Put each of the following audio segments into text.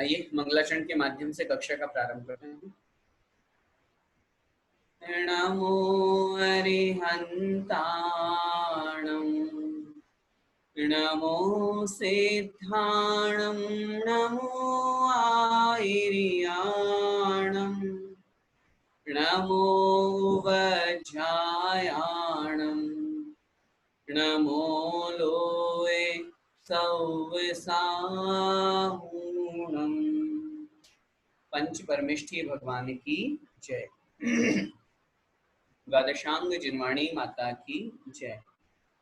आइए मंगलाचरण के माध्यम से कक्षा का प्रारंभ करते हैं। नमो अरिहन्ताणं नमो सिद्धाणं नमो आयर्याणं नमो वज्रायाणं नमो लोए सौवसाहूणं। पंच परमेष्ठी भगवान की जय। द्वादशांग जिनवाणी माता की जय।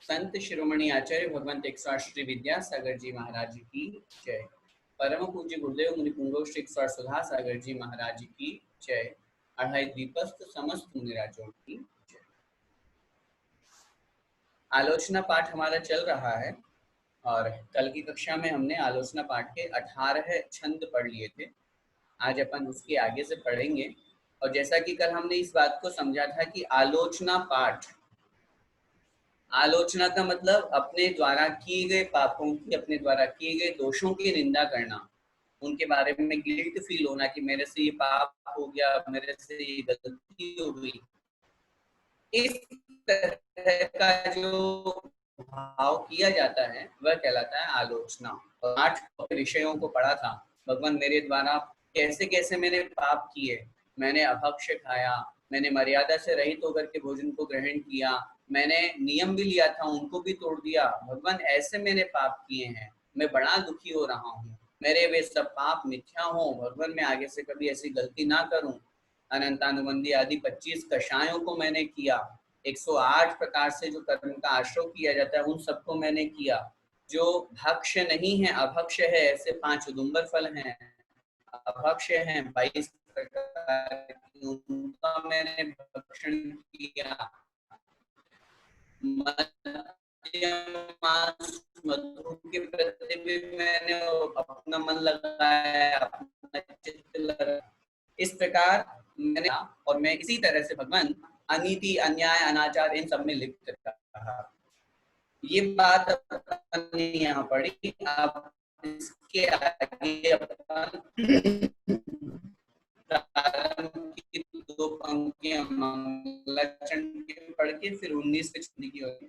संत शिरोमणि आचार्य भगवंत 108 श्री विद्यासागर जी महाराज की जय। परम पूज्य गुरुदेव मुनि पुंगव श्री 108 सुधा सागर जी महाराज की जय। अढ़ाई द्वीपस्थ समस्त मुनिराजों की जय। आलोचना पाठ हमारा चल रहा है और कल की कक्षा में हमने आलोचना पाठ के 18 छंद पढ़ लिए थे। आज अपन उसके आगे से पढ़ेंगे। और जैसा कि कल हमने इस बात को समझा था कि आलोचना पाठ, आलोचना का मतलब अपने द्वारा किए गए पापों की, अपने द्वारा किए गए दोषों की निंदा करना, उनके बारे में गिल्ट फील होना कि मेरे से ये पाप हो गया, मेरे से ये गलती हो गई। इस तरह का जो भाव किया जाता है वह कहलाता है आलोचना। और 8 विषयों को पढ़ा था। भगवान मेरे द्वारा कैसे कैसे मैंने पाप किए, मैंने अभक्ष खाया, मैंने मर्यादा से रहित होकर के भोजन को ग्रहण किया, मैंने नियम भी लिया था उनको भी तोड़ दिया। भगवान ऐसे मैंने पाप किए हैं, मैं बड़ा दुखी हो रहा हूँ, मेरे वे सब पाप मिथ्या हो। भगवान मैं आगे से कभी ऐसी गलती ना करूं। अनंतानुबंधी आदि 25 कषायों को मैंने किया। 108 प्रकार से जो कर्म का आश्रय किया जाता है उन सबको मैंने किया। जो भक्ष नहीं है, अभक्ष है, ऐसे 5 उदुम्बर फल हैं। अभक्ष हैं 22 प्रकार, उनका मैंने भक्षण किया। मधु के प्रति भी मैंने अपना मन लगाया, अपना चित्त लगाया। इस प्रकार मैंने, और मैं इसी तरह से भगवान अनीति, अन्याय, अनाचार इन सब में लिप्त रहा। ये बात अपन यहाँ पढ़ी। आप इसके आगे अपन की 2 पंक्तियां मंगलाचरण के पढ़ के फिर 19 पे छुट्टी की होगी।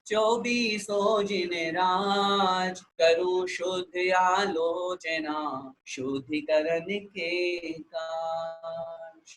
24 जिन राज करूं शुद्ध आलोचना, शुद्धिकरण के काज।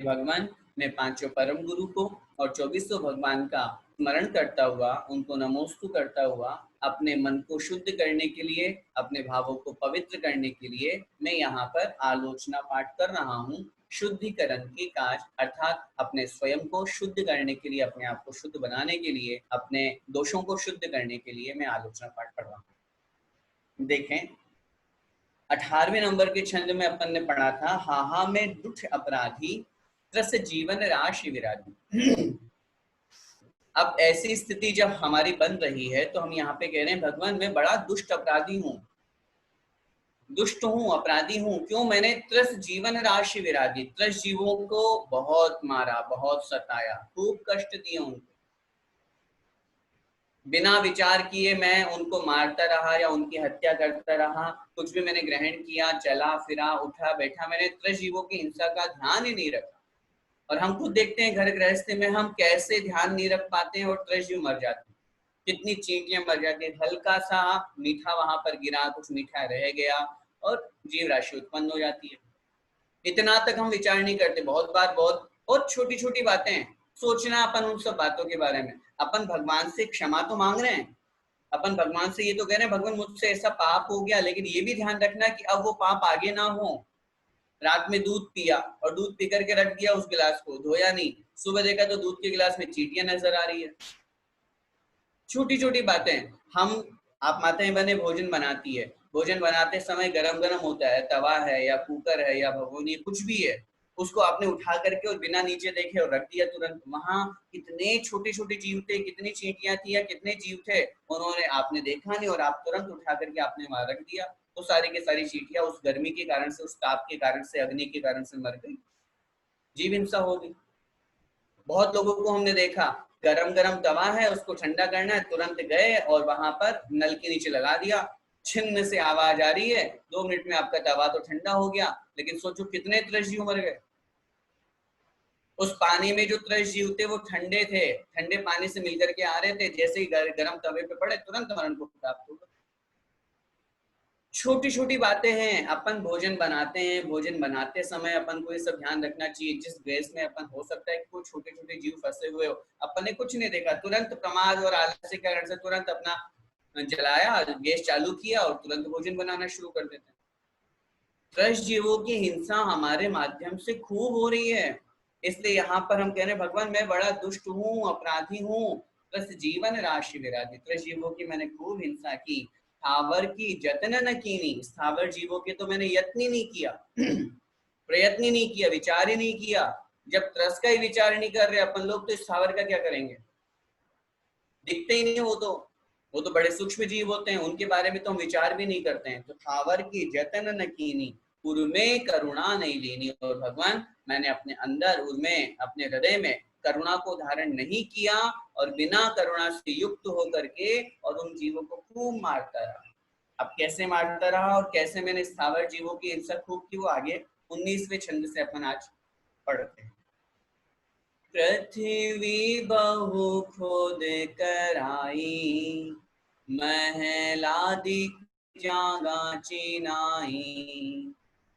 भगवान मैं 5 परम गुरु को और 24 भगवान का स्मरण करता हुआ, उनको नमोस्तु करता हुआ, अपने मन को शुद्ध करने के लिए, अपने भावों को पवित्र करने के लिए मैं यहाँ पर आलोचना पाठ कर रहा हूँ। शुद्धिकरण के काज अर्थात अपने स्वयं को शुद्ध करने के लिए, अपने आप को शुद्ध बनाने के लिए, अपने दोषों को शुद्ध करने के लिए मैं आलोचना पाठ पढ़ रहा हूँ। देखें 18वें नंबर के छंद में अपन ने पढ़ा था, हाहा में दुष्ट अपराधी त्रस जीवन राशि विराधी। अब ऐसी स्थिति जब हमारी बन रही है तो हम यहाँ पे कह रहे हैं भगवान मैं बड़ा दुष्ट अपराधी हूँ, दुष्ट हूँ, अपराधी हूँ। क्यों? मैंने त्रस जीवन राशि विराधी, त्रस जीवों को बहुत मारा, बहुत सताया, खूब कष्ट दिए उनको। बिना विचार किए मैं उनको मारता रहा या उनकी हत्या करता रहा। कुछ भी मैंने ग्रहण किया, चला फिरा, उठा बैठा, मैंने त्रस जीवों की हिंसा का ध्यान ही नहीं रखा। और हम खुद देखते हैं घर गृहस्थी में हम कैसे ध्यान नहीं रख पाते हैं और त्रस जीव मर जाते हैं। कितनी चींटियां मर जाती है, हल्का सा मीठा वहां पर गिरा, कुछ मीठा रह गया और जीव राशि उत्पन्न हो जाती है। इतना तक हम विचार नहीं करते। बहुत बार बहुत छोटी छोटी बातें सोचना अपन उन सब बातों के बारे में। अपन भगवान से क्षमा तो मांग रहे हैं, अपन भगवान से ये तो कह रहे हैं भगवान मुझसे ऐसा पाप हो गया, लेकिन ये भी ध्यान रखना कि अब वो पाप आगे ना हो। रात में दूध पिया और दूध पी करके रख दिया, उस गिलास को धोया नहीं, सुबह देखा तो दूध के गिलास में चींटियां नजर आ रही है। छोटी छोटी बातें। आप माताएं बने भोजन बनाती है, भोजन बनाते समय गरम गरम होता है, तवा है या कुकर है या भगोनी कुछ भी है, उसको आपने उठा करके और बिना नीचे देखे और रख दिया तुरंत। वहां कितने छोटे छोटे जीव थे, कितनी चींटियां थी या कितने जीव थे, उन्होंने आपने देखा नहीं और आप तुरंत उठा करके आपने वहां रख दिया। तो सारी की सारी चींटियां उस गर्मी के कारण से, उस ताप के कारण से, अग्नि के कारण से मर गई, जीव हिंसा हो गई। बहुत लोगों को हमने देखा, गरम गरम तवा है, उसको ठंडा करना है, तुरंत गए और वहां पर नल के नीचे लगा दिया, छिन्न से आवाज आ रही है, 2 मिनट में आपका तवा तो ठंडा हो गया, लेकिन सोचो कितने त्रस जीव मर गए। उस पानी में जो त्रस जीव थे वो ठंडे थे, ठंडे पानी से मिलकर के आ रहे थे, जैसे ही गर्म तवे पे पड़े तुरंत मरण को प्राप्त हो गए। छोटी छोटी बातें हैं। अपन भोजन बनाते हैं, भोजन बनाते समय अपन को ये सब ध्यान रखना चाहिए। जिस गैस में अपन, हो सकता है कि कोई छोटे छोटे जीव फंसे हुए हो, अपन ने कुछ नहीं देखा, तुरंत प्रमाद और आलस्य के कारण से तुरंत अपना जलाया, गैस चालू किया और तुरंत भोजन बनाना शुरू कर देते हैं। त्रस जीवों की हिंसा हमारे माध्यम से खूब हो रही है। इसलिए यहाँ पर हम कह रहे हैं भगवान मैं बड़ा दुष्ट हूँ, अपराधी हूँ। त्रस जीवन राशि विराधी, त्रस जीवों की मैंने खूब हिंसा की। स्थावर की जतन न कीनी, स्थावर जीवों के तो मैंने यत्न ही नहीं किया प्रयत्न ही नहीं किया, विचार ही नहीं किया। जब त्रस का ही विचार नहीं कर रहे अपन लोग, तो स्थावर का क्या करेंगे? दिखते ही नहीं है वो तो बड़े सूक्ष्म जीव होते हैं, उनके बारे में तो हम विचार भी नहीं करते हैं। तो थावर की जतन न कीनी, उर्में करुणा नहीं लेनी। और भगवान मैंने अपने अंदर, उर्में अपने हृदय में करुणा को धारण नहीं किया, और बिना करुणा से युक्त होकर के और उन जीवों को खूब मारता रहा। अब कैसे मारता रहा और कैसे मैंने स्थावर जीवों की हिंसा खूब की, वो आगे 19वें छंद से अपन आज पढ़ते हैं। पृथ्वी बहु खोद कराई, महलादि जागा चिनाई।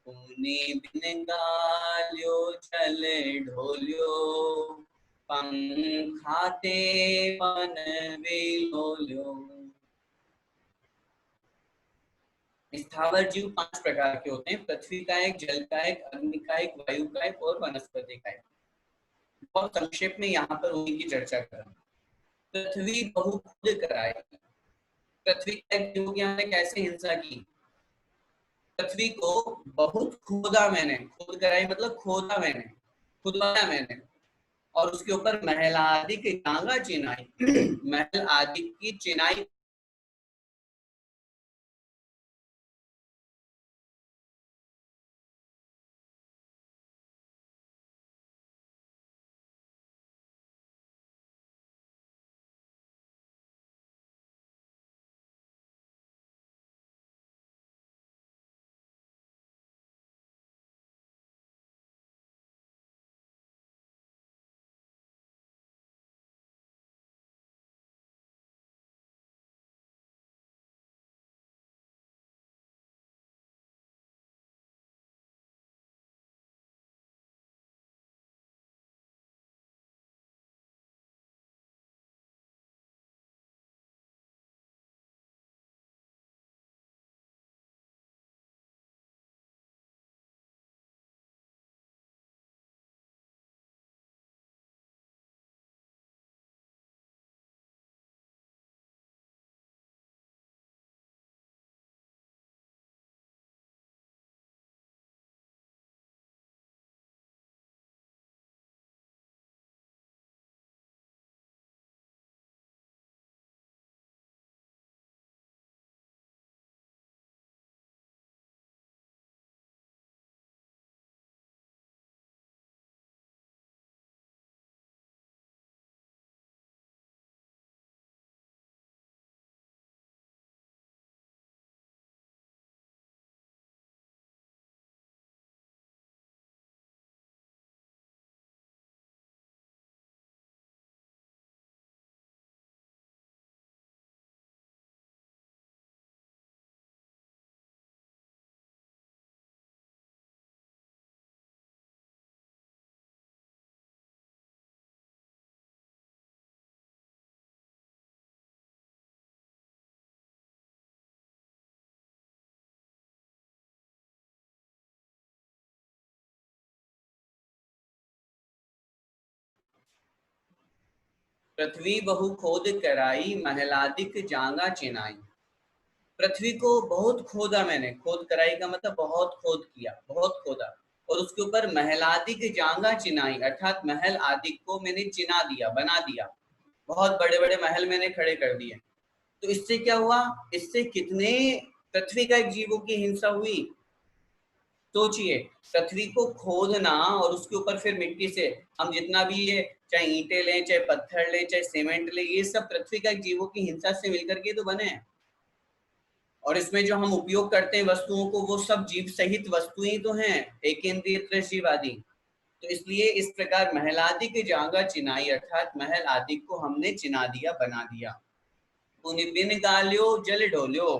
पुनि बिन गाल्यो छल ढोल्यो, पंखाते पन बिलोल्यो। स्थावर जीव 5 प्रकार के होते हैं। पृथ्वी का एक, जल का एक, अग्नि का एक, वायु का एक और वनस्पति का एक। बहुत संक्षेप में यहाँ पर उन्हीं की चर्चा करें। पृथ्वी बहु खुद कराई, पृथ्वी ने कैसे हिंसा की? पृथ्वी को बहुत खोदा मैंने, खोद कराई मतलब खोदा मैंने, खुदवाया मैंने, और उसके ऊपर महल आदि की डांगा चिनाई महल आदि की चिनाई। पृथ्वी बहु खोद कराई, महलादिक जांगा चिनाई। पृथ्वी को बहुत खोदा मैंने, खोद कराई का मतलब बहुत खोद किया, बहुत खोदा, और उसके ऊपर महलादिक जांगा चिनाई, अर्थात महल आदि को मैंने चिना दिया, बना दिया। बहुत बड़े बड़े महल मैंने खड़े कर दिए। तो इससे क्या हुआ? इससे कितने पृथ्वी का एक जीवों की हिंसा हुई। सोचिए, पृथ्वी को खोदना और उसके ऊपर फिर मिट्टी से हम जितना भी ये, चाहे ईंटें लें, चाहे पत्थर लें, चाहे सीमेंट लें, ये सब पृथ्वी का एक जीवों की हिंसा से मिलकर के तो बने हैं। और इसमें जो हम उपयोग करते हैं वस्तुओं को, वो सब जीव सहित वस्तुएं तो हैं, एकेंद्रिय त्रिजीव आदि। तो इसलिए इस प्रकार महलादि के जागा चिनाई, अर्थात महल आदि को हमने चिना दिया, बना दिया। पुनि बिन गाल्यो जल ढोल्यो,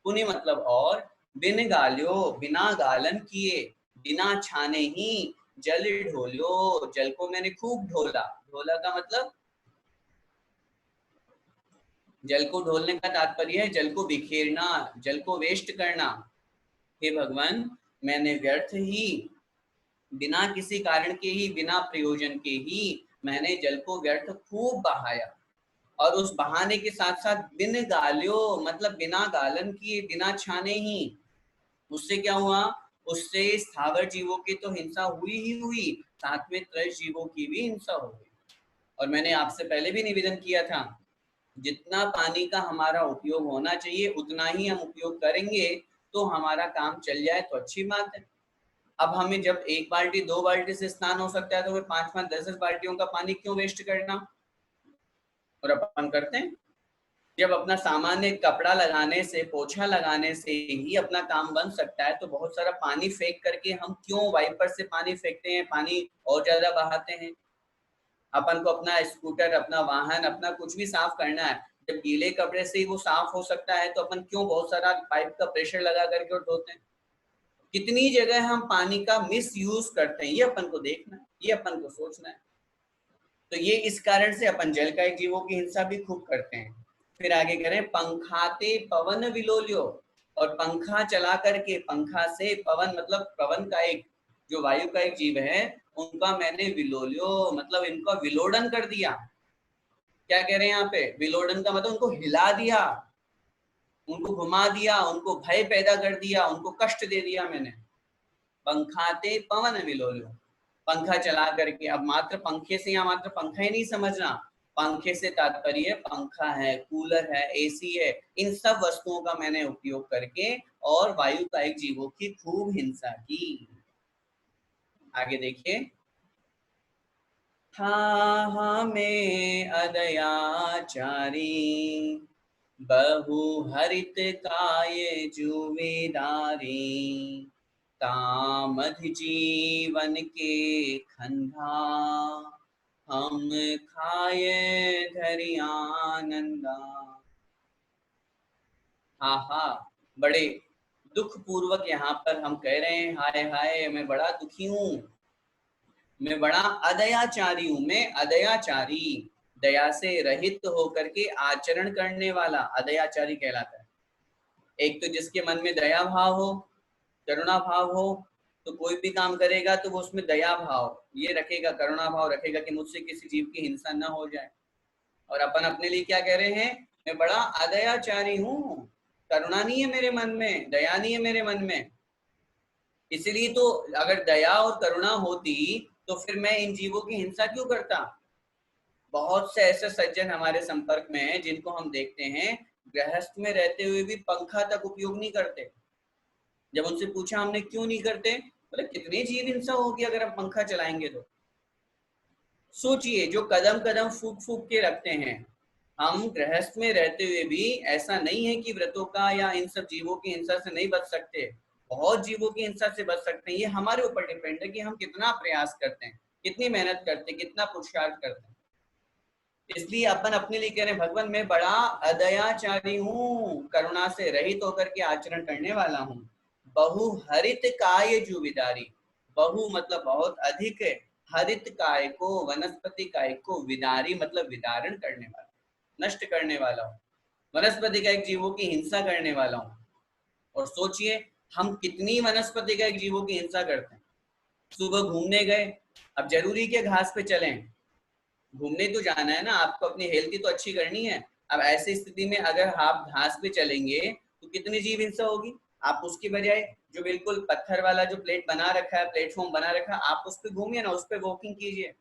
पुनि मतलब और, बिन गाल्यो बिना गालन किए, बिना छाने ही, जल ढोल्यो जल को मैंने खूब ढोला। ढोला का मतलब, जल को ढोलने का तात्पर्य है जल को बिखेरना, जल को वेस्ट करना। हे भगवान, मैंने व्यर्थ ही, बिना किसी कारण के ही, बिना प्रयोजन के ही मैंने जल को व्यर्थ खूब बहाया। और उस बहाने के साथ साथ बिन गाल्यो मतलब बिना गालन किए, बिना छाने ही। उससे क्या हुआ? उससे स्थावर जीवों की तो हिंसा हुई ही हुई, साथ में त्रय जीवों की भी हिंसा हो गई। और मैंने आपसे पहले भी निवेदन किया था, जितना पानी का हमारा उपयोग होना चाहिए उतना ही हम उपयोग करेंगे, तो हमारा काम चल जाए तो अच्छी बात है। अब हमें जब 1 बाल्टी 2 बाल्टी से स्नान हो सकता है, तो फिर 5-5 10-10 बाल्टियों का पानी क्यों वेस्ट करना? और अपन करते हैं। जब अपना सामान्य कपड़ा लगाने से, पोछा लगाने से ही अपना काम बन सकता है, तो बहुत सारा पानी फेंक करके हम क्यों वाइपर से पानी फेंकते हैं, पानी और ज्यादा बहाते हैं। अपन को अपना स्कूटर, अपना वाहन, अपना कुछ भी साफ करना है, जब गीले कपड़े से ही वो साफ हो सकता है, तो अपन क्यों बहुत सारा पाइप का प्रेशर लगा करके और धोते हैं। कितनी जगह हम पानी का मिस यूज करते हैं, ये अपन को देखना है, ये अपन को सोचना है। तो ये इस कारण से अपन जल का जीवों की हिंसा भी खूब करते हैं। फिर आगे करें, पंखाते पवन विलोलियो, और पंखा चला करके, पंखा से पवन मतलब पवन का एक, जो वायु का एक जीव है, उनका मैंने विलोलियो मतलब इनका विलोडन कर दिया। क्या कह रहे हैं यहाँ पे? विलोडन का मतलब उनको हिला दिया, उनको घुमा दिया, उनको भय पैदा कर दिया, उनको कष्ट दे दिया मैंने। पंखाते पवन विलोलियो, पंखा चला करके। अब मात्र पंखे से या मात्र पंखा ही नहीं समझना, पंखे से तात्पर्य पंखा है, कूलर है, एसी है, इन सब वस्तुओं का मैंने उपयोग करके और वायु का एक जीवों की खूब हिंसा की। आगे देखिए, हा में अदयाचारी, बहु हरित काय जुवेदारी, तामधि जीवन के खंधा, हम खाए धरि आनंदा। हा हा, बड़े दुख पूर्वक यहाँ पर हम कह रहे हैं, हाय हाय मैं बड़ा दुखी हूँ, मैं बड़ा अदयाचारी हूं। मैं अदयाचारी, दया से रहित होकर के आचरण करने वाला अदयाचारी कहलाता है। एक तो जिसके मन में दया भाव हो, करुणा भाव हो, तो कोई भी काम करेगा तो वो उसमें दया भाव ये रखेगा, करुणा भाव रखेगा कि मुझसे किसी जीव की हिंसा न हो जाए। और अपन अपने लिए क्या कह रहे हैं? मैं बड़ा अदयाचारी हूँ, करुणा नहीं है मेरे मन में, दया नहीं है मेरे मन में। इसलिए तो अगर दया और करुणा होती तो फिर मैं इन जीवों की हिंसा क्यों करता। बहुत से ऐसे सज्जन हमारे संपर्क में हैं जिनको हम देखते हैं गृहस्थ में रहते हुए भी पंखा तक उपयोग नहीं करते। जब उनसे पूछा हमने क्यों नहीं करते, बोले कितनी जीव हिंसा होगी अगर हम पंखा चलाएंगे तो। सोचिए, जो कदम कदम फूक फूक के रखते हैं, हम गृहस्थ में रहते हुए भी ऐसा नहीं है कि व्रतों का या इन सब जीवों की हिंसा से नहीं बच सकते, बहुत जीवों की हिंसा से बच सकते हैं। ये हमारे ऊपर डिपेंड है कि हम कितना प्रयास करते हैं, कितनी मेहनत करते हैं, कितना पुरुषार्थ करते हैं। इसलिए अपन अपने लिए कह रहे हैं, भगवान मैं बड़ा अदयाचारी हूँ, करुणा से रहित होकर के आचरण करने वाला हूँ। बहु हरित काय जुविदारी, बहु मतलब बहुत अधिक, हरित काय को, वनस्पति काय को, विदारी मतलब विदारण करने वाला, नष्ट करने वाला हूँ, वनस्पति का एक जीवों की हिंसा करने वाला हूँ। और सोचिए हम कितनी वनस्पति का एक जीवों की हिंसा करते हैं। सुबह घूमने गए, अब जरूरी क्या घास पे चलें, घूमने तो जाना है ना, आपको अपनी हेल्थ की तो अच्छी करनी है। अब ऐसी स्थिति में अगर आप घास पे चलेंगे तो कितनी जीव हिंसा होगी। आप उसकी बजाय जो बिल्कुल पत्थर वाला जो प्लेट बना रखा है, प्लेटफॉर्म बना रखा है, आप उस पर घूमिए ना, उस पर वॉकिंग कीजिए।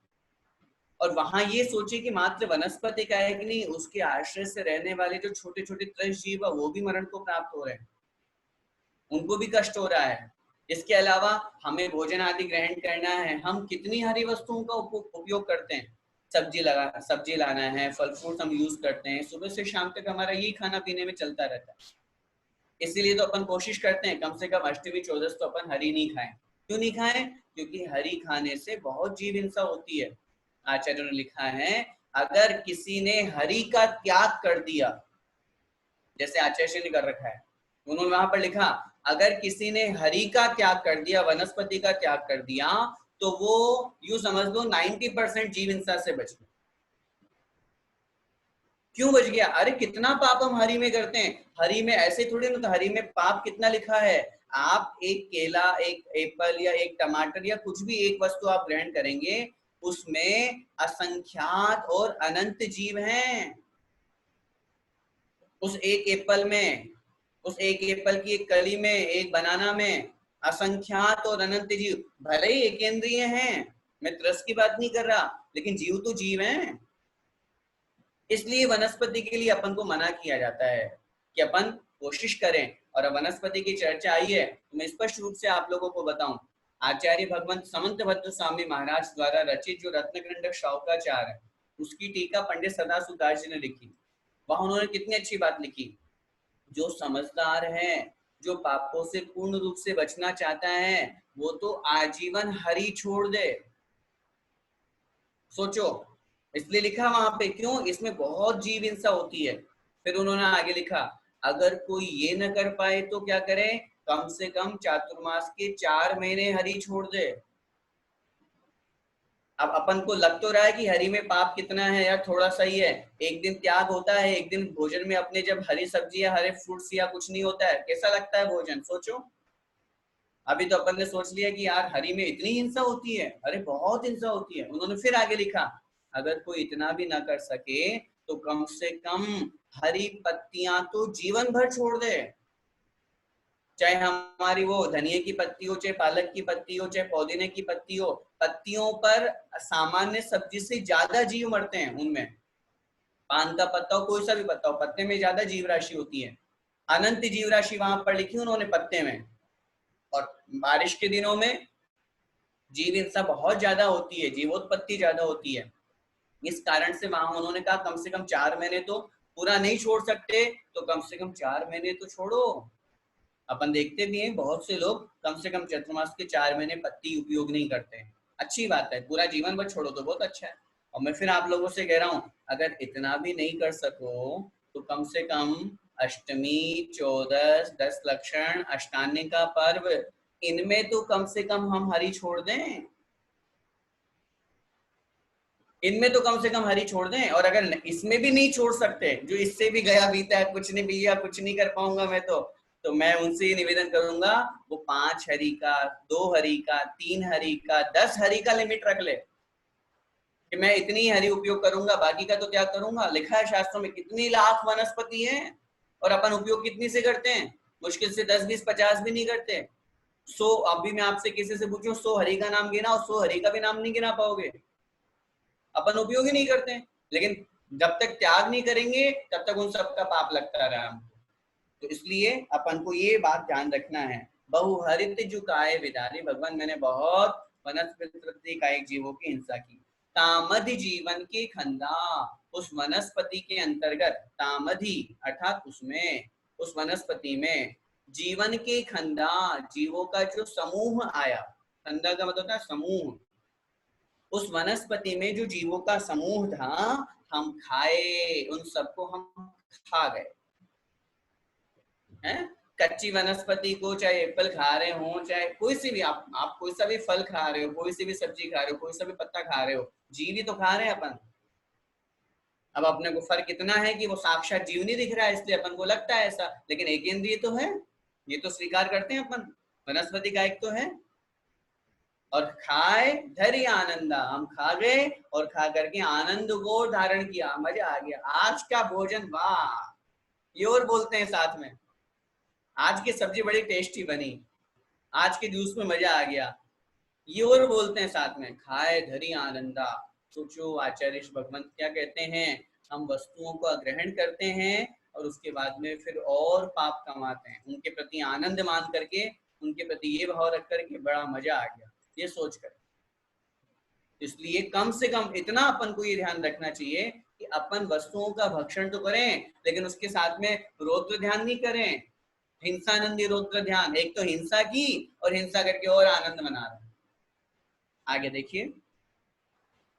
और वहां ये सोचिए कि मात्र वनस्पति का है कि नहीं, उसके आश्रय से रहने वाले जो छोटे छोटे त्रस्त जीव है वो भी मरण को प्राप्त हो रहे हैं, उनको भी कष्ट हो रहा है। इसके अलावा हमें भोजन आदि ग्रहण करना है, हम कितनी हरी वस्तुओं का उपयोग करते हैं। सब्जी लाना है, फल फ्रूट हम यूज करते हैं, सुबह से शाम तक हमारा यही खाना पीने में चलता रहता है। इसीलिए तो अपन कोशिश करते हैं कम से कम अष्टमी चौदस तो अपन हरी नहीं खाएं। क्यों नहीं खाएं? क्योंकि हरी खाने से बहुत जीव हिंसा होती है। आचार्यों ने लिखा है अगर किसी ने हरि का त्याग कर दिया, जैसे आचार्य ने कर रखा है, उन्होंने वहां पर लिखा अगर किसी ने हरि का त्याग कर दिया, वनस्पति का त्याग कर दिया, तो वो यूं समझ लो 90% जीव हिंसा से बच गया। क्यों बच गया? अरे कितना पाप हम हरि में करते हैं। हरि में ऐसे थोड़ी ना, तो हरि में पाप कितना लिखा है। आप एक केला, एक एप्पल या एक टमाटर या कुछ भी एक वस्तु आप ग्रहण करेंगे, उसमें असंख्यात और अनंत जीव हैं। उस एक एप्पल में, उस एक एप्पल की एक कली में, एक बनाना में असंख्यात और अनंत जीव। भले ही एकेंद्रीय हैं, मैं त्रस की बात नहीं कर रहा, लेकिन जीव तो जीव हैं। इसलिए वनस्पति के लिए अपन को मना किया जाता है कि अपन कोशिश करें। और अब वनस्पति की चर्चा आई है तो मैं स्पष्ट रूप से आप लोगों को बताऊं, आचार्य भगवंत समंत भद्र स्वामी महाराज द्वारा रचित जो रत्नगंडक शाउकाचार है, उसकी टीका पंडित सदासुदास जी ने लिखी। वहां उन्होंने कितनी अच्छी बात लिखी, जो समझदार है, जो पापों से पूर्ण रूप से बचना चाहता है, वो तो आजीवन हरि छोड़ दे। सोचो, इसलिए लिखा वहां पे, क्यों? इसमें बहुत जीव हिंसा होती है। फिर उन्होंने आगे लिखा अगर कोई ये न कर पाए तो क्या करे, कम से कम चातुर्मास के 4 महीने हरि छोड़ दे। अब अपन को लग तो रहा है कि हरि में पाप कितना है यार, थोड़ा सा ही है। एक दिन त्याग होता है, एक दिन भोजन में अपने जब हरी सब्जी या हरे फ्रूट्स या कुछ नहीं होता है, कैसा लगता है भोजन? सोचो। अभी तो अपन ने सोच लिया कि यार हरि में इतनी हिंसा होती है, अरे बहुत हिंसा होती है। उन्होंने फिर आगे लिखा अगर कोई इतना भी ना कर सके तो कम से कम हरी पत्तियां तो जीवन भर छोड़ दे। चाहे हमारी वो धनिये की पत्ती हो, चाहे पालक की पत्ती हो, चाहे पुदीने की पत्ती हो, पत्तियों पर सामान्य सब्जी से ज्यादा जीव मरते हैं उनमें। पान का पत्ता हो, कोई सा भी पत्ता हो, पत्ते में ज्यादा जीव राशि होती है। अनंत जीव राशि वहां पर लिखी उन्होंने पत्ते में। और बारिश के दिनों में जीव हिंसा बहुत ज्यादा होती है, जीवोत्पत्ति ज्यादा होती है। इस कारण से वहां उन्होंने कहा कम से कम 4 महीने तो, पूरा नहीं छोड़ सकते तो कम से कम 4 महीने तो छोड़ो। अपन देखते भी हैं बहुत से लोग कम से कम चतुर्मास के 4 महीने पत्ती उपयोग नहीं करते हैं। अच्छी बात है, पूरा जीवन भर छोड़ो तो बहुत अच्छा है। और मैं फिर आप लोगों से कह रहा हूं अगर इतना भी नहीं कर सको तो कम से कम अष्टमी, चौदस, 10 लक्षण, अष्टान्य का पर्व, इनमें तो कम से कम हम हरि छोड़ दें। इनमें तो कम से कम हरि छोड़ दें। और अगर इसमें भी नहीं छोड़ सकते, जो इससे भी गया बीता है, कुछ नहीं भैया, कुछ नहीं कर पाऊंगा मैं तो मैं उनसे ही निवेदन करूंगा वो 5 हरि का, 2 हरि का, 3 हरि का, 10 हरि का लिमिट रख ले कि मैं इतनी हरि उपयोग करूंगा, बाकी का तो क्या करूंगा। लिखा है शास्त्रों में कितनी लाख वनस्पति है और अपन उपयोग कितनी से करते हैं, मुश्किल से 10, 20, 50 भी नहीं करते। 100, अभी मैं आपसे किसी से पूछूं 100 हरि का नाम गिना, और 100 हरि का भी नाम नहीं गिना पाओगे। अपन उपयोग ही नहीं करते हैं। लेकिन जब तक त्याग नहीं करेंगे तब तक उन सबका पाप लगता रहा हमको। तो इसलिए अपन को ये बात ध्यान रखना है, बहुहरित जुकाए विदारी। भगवान मैंने बहुत वनस्पति का एक जीवों की हिंसा की। तामधि जीवन की खंदा, उस वनस्पति के अंतर्गत, तामधि अर्थात उसमें, उस वनस्पति में जीवन के खंदा, जीवों का जो समूह आया, खंदा का मतलब था समूह, उस वनस्पति में जो जीवों का समूह था हम खाए, उन सबको हम खा गए हैं। कच्ची वनस्पति को, चाहे एप्पल खा रहे हो, चाहे कोई सी भी आप कोई सा भी फल खा रहे हो, कोई सी भी सब्जी खा रहे हो, कोई सा भी पत्ता खा रहे हो, जीव ही तो खा रहे हैं अपन। अब अपने को फर्क इतना है कि वो साक्षात जीव नहीं दिख रहा है, इसलिए अपन को लगता है ऐसा, लेकिन एक इंद्रिय तो है, ये तो स्वीकार करते हैं अपन, वनस्पति का एक तो है। और खाए धरि आनंदा, हम खा गए और खा करके आनंद को धारण किया, मजा आ गया, आज का भोजन वाह, ये और बोलते हैं साथ में, आज की सब्जी बड़ी टेस्टी बनी, आज के जूस में मजा आ गया, ये और बोलते हैं साथ में, खाए धरि आनंदा। सोचो आचार्य भगवंत क्या कहते हैं, हम वस्तुओं को ग्रहण करते हैं और उसके बाद में फिर और पाप कमाते हैं, उनके प्रति आनंद मान करके, उनके प्रति ये भाव रख करके बड़ा मजा आ गया, ये सोच कर। इसलिए कम से कम इतना अपन को ये ध्यान रखना चाहिए कि अपन वस्तुओं का भक्षण तो करें, लेकिन उसके साथ में रौद्र ध्यान नहीं करें। हिंसानंदी रौद्र ध्यान, एक तो हिंसा की और हिंसा करके और आनंद मना रहा है। आगे देखिए,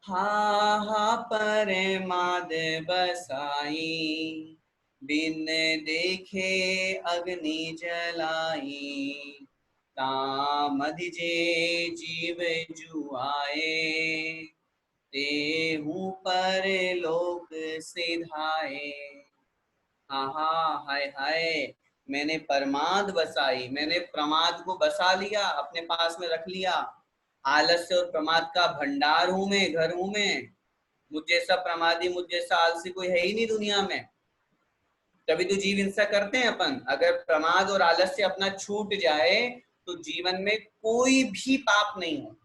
हा हा परे माद बसाई, बिन देखे अग्नि जलाई, तामधिजे जीव जुआए, तेहू पर लोक सिधाए। आहा, हाय हाय, मैंने परमाद बसाई, मैंने प्रमाद को बसा लिया, अपने पास में रख लिया। आलस्य और प्रमाद का भंडार हूं मैं, घर हूं मैं। मुझ जैसा प्रमादी, मुझ जैसा आलसी कोई है ही नहीं दुनिया में। तभी तो जीव हिंसा करते हैं अपन। अगर प्रमाद और आलस्य अपना छूट जाए तो जीवन में कोई भी पाप नहीं हो।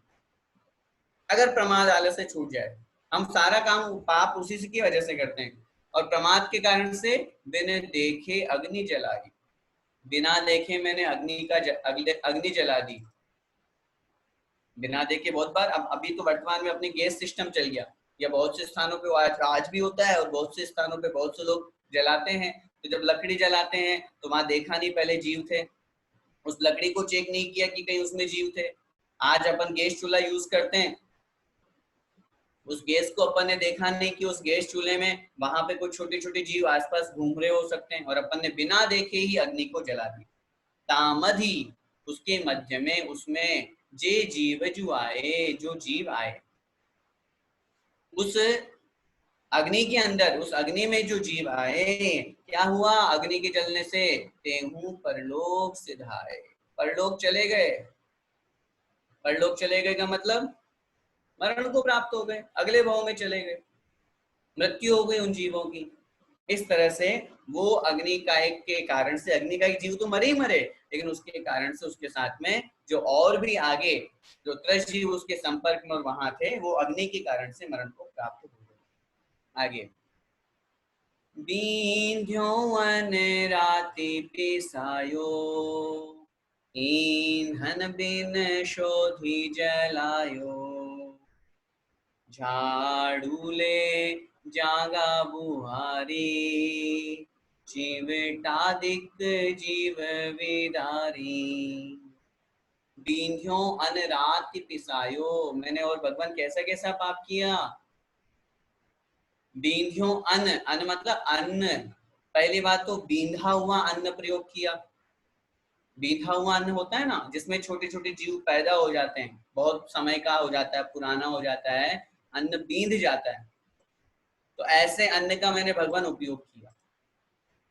अगर प्रमाद आलस्य छूट जाए, हम सारा काम पाप उसी की वजह से करते हैं। और प्रमाद के कारण से बिन देखे अग्नि जलाई, बिना देखे मैंने अग्नि का अग्नि जला दी। बिना देखे बहुत बार, अब अभी तो वर्तमान में अपने गैस सिस्टम चल गया, या बहुत से स्थानों पे आज भी होता है, और बहुत से स्थानों पे बहुत से लोग जलाते हैं। तो जब लकड़ी जलाते हैं तो वहां देखा नहीं पहले जीव थे, उस लकड़ी को चेक नहीं किया कि कहीं उसमें जीव थे। आज अपन गैस चूल्हा यूज करते हैं, उस गैस को अपन ने देखा नहीं कि उस गैस चूल्हे में वहां पे कुछ छोटे छोटे जीव आसपास घूम रहे हो सकते हैं, और अपन ने बिना देखे ही अग्नि को जला दिया। तामधि, उसके मध्य में, उसमें जे जीव जो आए, जो जीव आए, उस अग्नि के अंदर, उस अग्नि में जो जीव आए, क्या हुआ? अग्नि के जलने से तेहू परलोक सिधाए, परलोक चले गए। परलोक चले गए का मतलब मरण को प्राप्त हो गए, अगले भाव में चले गए, मृत्यु हो गई उन जीवों की। इस तरह से वो अग्नि का एक के कारण से, अग्नि का एक जीव तो मरे ही मरे, लेकिन उसके कारण से उसके साथ में जो और भी आगे जो त्रस जीव उसके संपर्क में और वहां थे, वो अग्नि के कारण से मरण को प्राप्त हो गए। आगे, बींध्यो वन राति पिसायो, ईंधन बिन शोधी जलायो, झाड़ू ले जागा बुहारी, चिवटादिक जीव विदारी। बींध्यो अन राति पिसायो, मैंने और भगवान कैसा कैसा पाप किया। बींध्यो अन्न, अन्न मतलब अन्न, पहली बात तो बींधा हुआ अन्न प्रयोग किया। बींधा हुआ अन्न होता है ना, जिसमें छोटे छोटे जीव पैदा हो जाते हैं, बहुत समय का हो जाता है, पुराना हो जाता है, अन्न बींध जाता है, तो ऐसे अन्न का मैंने भगवान उपयोग किया।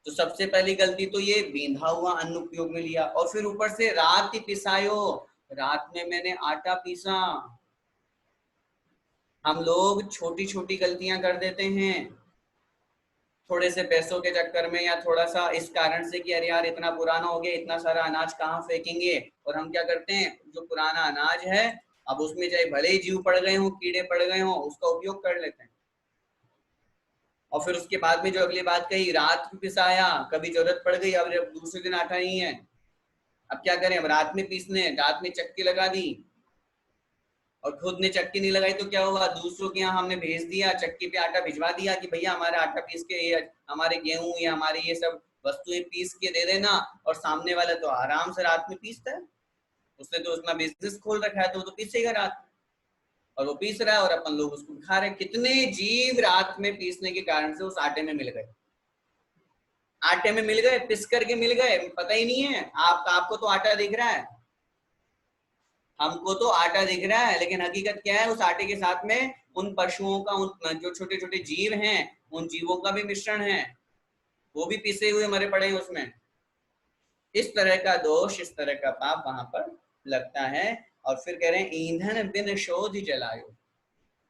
तो सबसे पहली गलती तो ये बींधा हुआ अन्न उपयोग में लिया, और फिर ऊपर से रात ही पिसायो, रात में मैंने आटा पीसा। हम लोग छोटी छोटी गलतियां कर देते हैं, थोड़े से पैसों के चक्कर में, या थोड़ा सा इस कारण से कि अरे यार इतना पुराना हो गया, इतना सारा अनाज कहाँ फेंकेंगे, और हम क्या करते हैं, जो पुराना अनाज है अब उसमें चाहे भले ही जीव पड़ गए हों, कीड़े पड़ गए हों, उसका उपयोग कर लेते हैं। और फिर उसके बाद में जो अगली बात कही, रात में पिसाया, कभी जरूरत पड़ गई, अब दूसरे दिन आटा नहीं है, अब क्या करें, अब रात में पीसने, रात में चक्की लगा दी, और खुद ने चक्की नहीं लगाई तो क्या हुआ, दूसरों के यहाँ हमने भेज दिया, चक्की पे आटा भिजवा दिया कि भैया हमारा आटा पीस के, ये हमारे गेहूं या हमारे ये सब वस्तुएं पीस के दे देना। और सामने वाला तो आराम से रात में पीसता है, उसने तो अपना बिजनेस खोल रखा है, तो वो तो पीसेगा रात में, और वो पीस रहा है और अपन लोग उसको खा रहे हैं। कितने जीव रात में पीसने के कारण से उस आटे में मिल गए, आटे में मिल गए, पिस करके मिल गए, पता ही नहीं है। आपको तो आटा दिख रहा है, हमको तो आटा दिख रहा है, लेकिन हकीकत क्या है, उस आटे के साथ में उन पशुओं का, उन जो छोटे छोटे जीव हैं, उन जीवों का भी मिश्रण है, वो भी पिसे हुए मरे पड़े हैं उसमें। इस तरह का दोष, इस तरह का पाप वहां पर लगता है। और फिर कह रहे हैं ईंधन बिन शोध जलायो,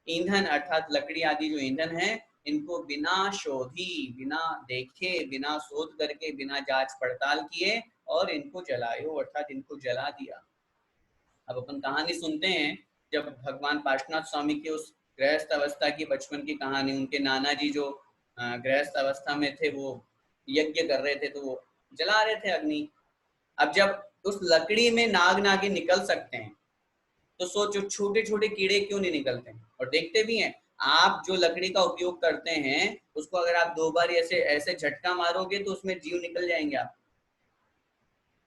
ईंधन अर्थात लकड़ी आदि जो ईंधन है, इनको बिना शोधी, बिना देखे, बिना शोध करके, बिना जांच पड़ताल किए, और इनको जलायो अर्थात इनको जला दिया। अब अपन कहानी सुनते हैं, जब भगवान पार्श्वनाथ स्वामी के उस गृहस्थ अवस्था की बचपन की कहानी, उनके नाना जी जो गृहस्थ अवस्था में थे, वो यज्ञ कर रहे थे, तो वो जला रहे थे अग्नि। अब जब उस लकड़ी में नाग नागिन निकल सकते हैं, तो सोचो छोटे छोटे कीड़े क्यों नहीं निकलते हैं। और देखते भी हैं, आप जो लकड़ी का उपयोग करते हैं, उसको अगर आप 2 बार ऐसे ऐसे झटका मारोगे तो उसमें जीव निकल जाएंगे आप।